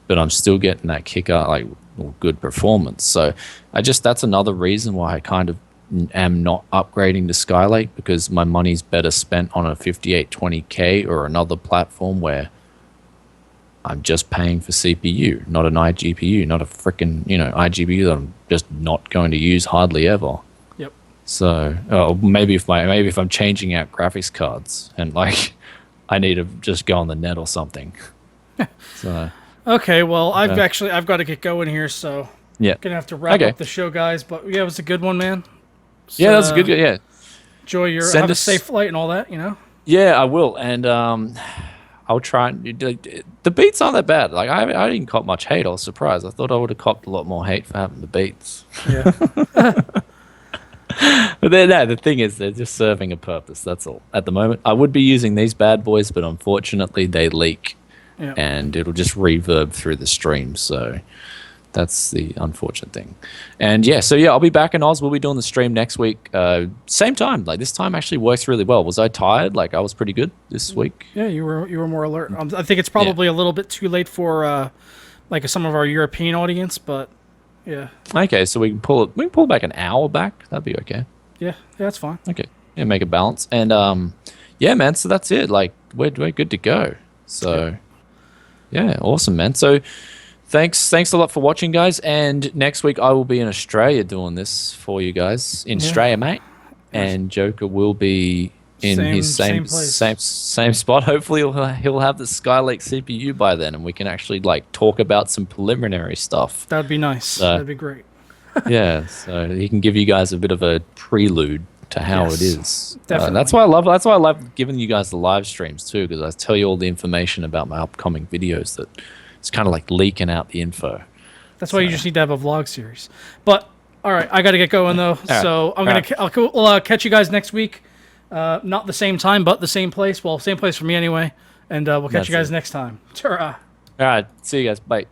Speaker 2: but I'm still getting that kicker, like good performance. So that's another reason why I kind of am not upgrading to Skylake, because my money's better spent on a 5820K or another platform where I'm just paying for CPU, not an iGPU, not a freaking iGPU that I'm just not going to use hardly ever.
Speaker 1: Yep.
Speaker 2: So maybe if I'm changing out graphics cards and like I need to just go on the net or something. So
Speaker 1: okay, well I've got to get going here, so gonna have to wrap up the show, guys. But yeah, it was a good one, man. So,
Speaker 2: yeah, that's a good. Yeah.
Speaker 1: Enjoy have a safe flight and all that,
Speaker 2: Yeah, I will, and I'll try. The beats aren't that bad. Like I didn't cop much hate. I was surprised. I thought I would have copped a lot more hate for having the beats.
Speaker 1: Yeah.
Speaker 2: But the thing is, they're just serving a purpose. That's all. At the moment, I would be using these bad boys, but unfortunately, they leak, and it'll just reverb through the stream. So that's the unfortunate thing. And I'll be back in Oz. We'll be doing the stream next week, same time. Like this time actually works really well. Was I tired? Like I was pretty good this week.
Speaker 1: Yeah, you were more alert. I think it's probably a little bit too late for like some of our European audience, but yeah.
Speaker 2: Okay, so we can pull back an hour back. That'd be okay.
Speaker 1: Yeah, that's fine.
Speaker 2: Okay, make a balance. And man. So that's it. Like we're good to go. So yeah, awesome, man. So. Thanks a lot for watching, guys. And next week I will be in Australia doing this for you guys in Australia, mate. And Joker will be in his same spot. Hopefully he'll have the Skylake CPU by then, and we can actually like talk about some preliminary stuff.
Speaker 1: That'd be nice. That'd be great.
Speaker 2: Yeah, so he can give you guys a bit of a prelude to how it is.
Speaker 1: Definitely.
Speaker 2: That's why I love giving you guys the live streams too, because I tell you all the information about my upcoming videos that. It's kind of like leaking out the info.
Speaker 1: That's why you just need to have a vlog series. But all right, I got to get going though. So I'll catch you guys next week. Not the same time, but the same place. Well, same place for me anyway. And we'll catch you guys next time. Ta-ra.
Speaker 2: All right, see you guys. Bye.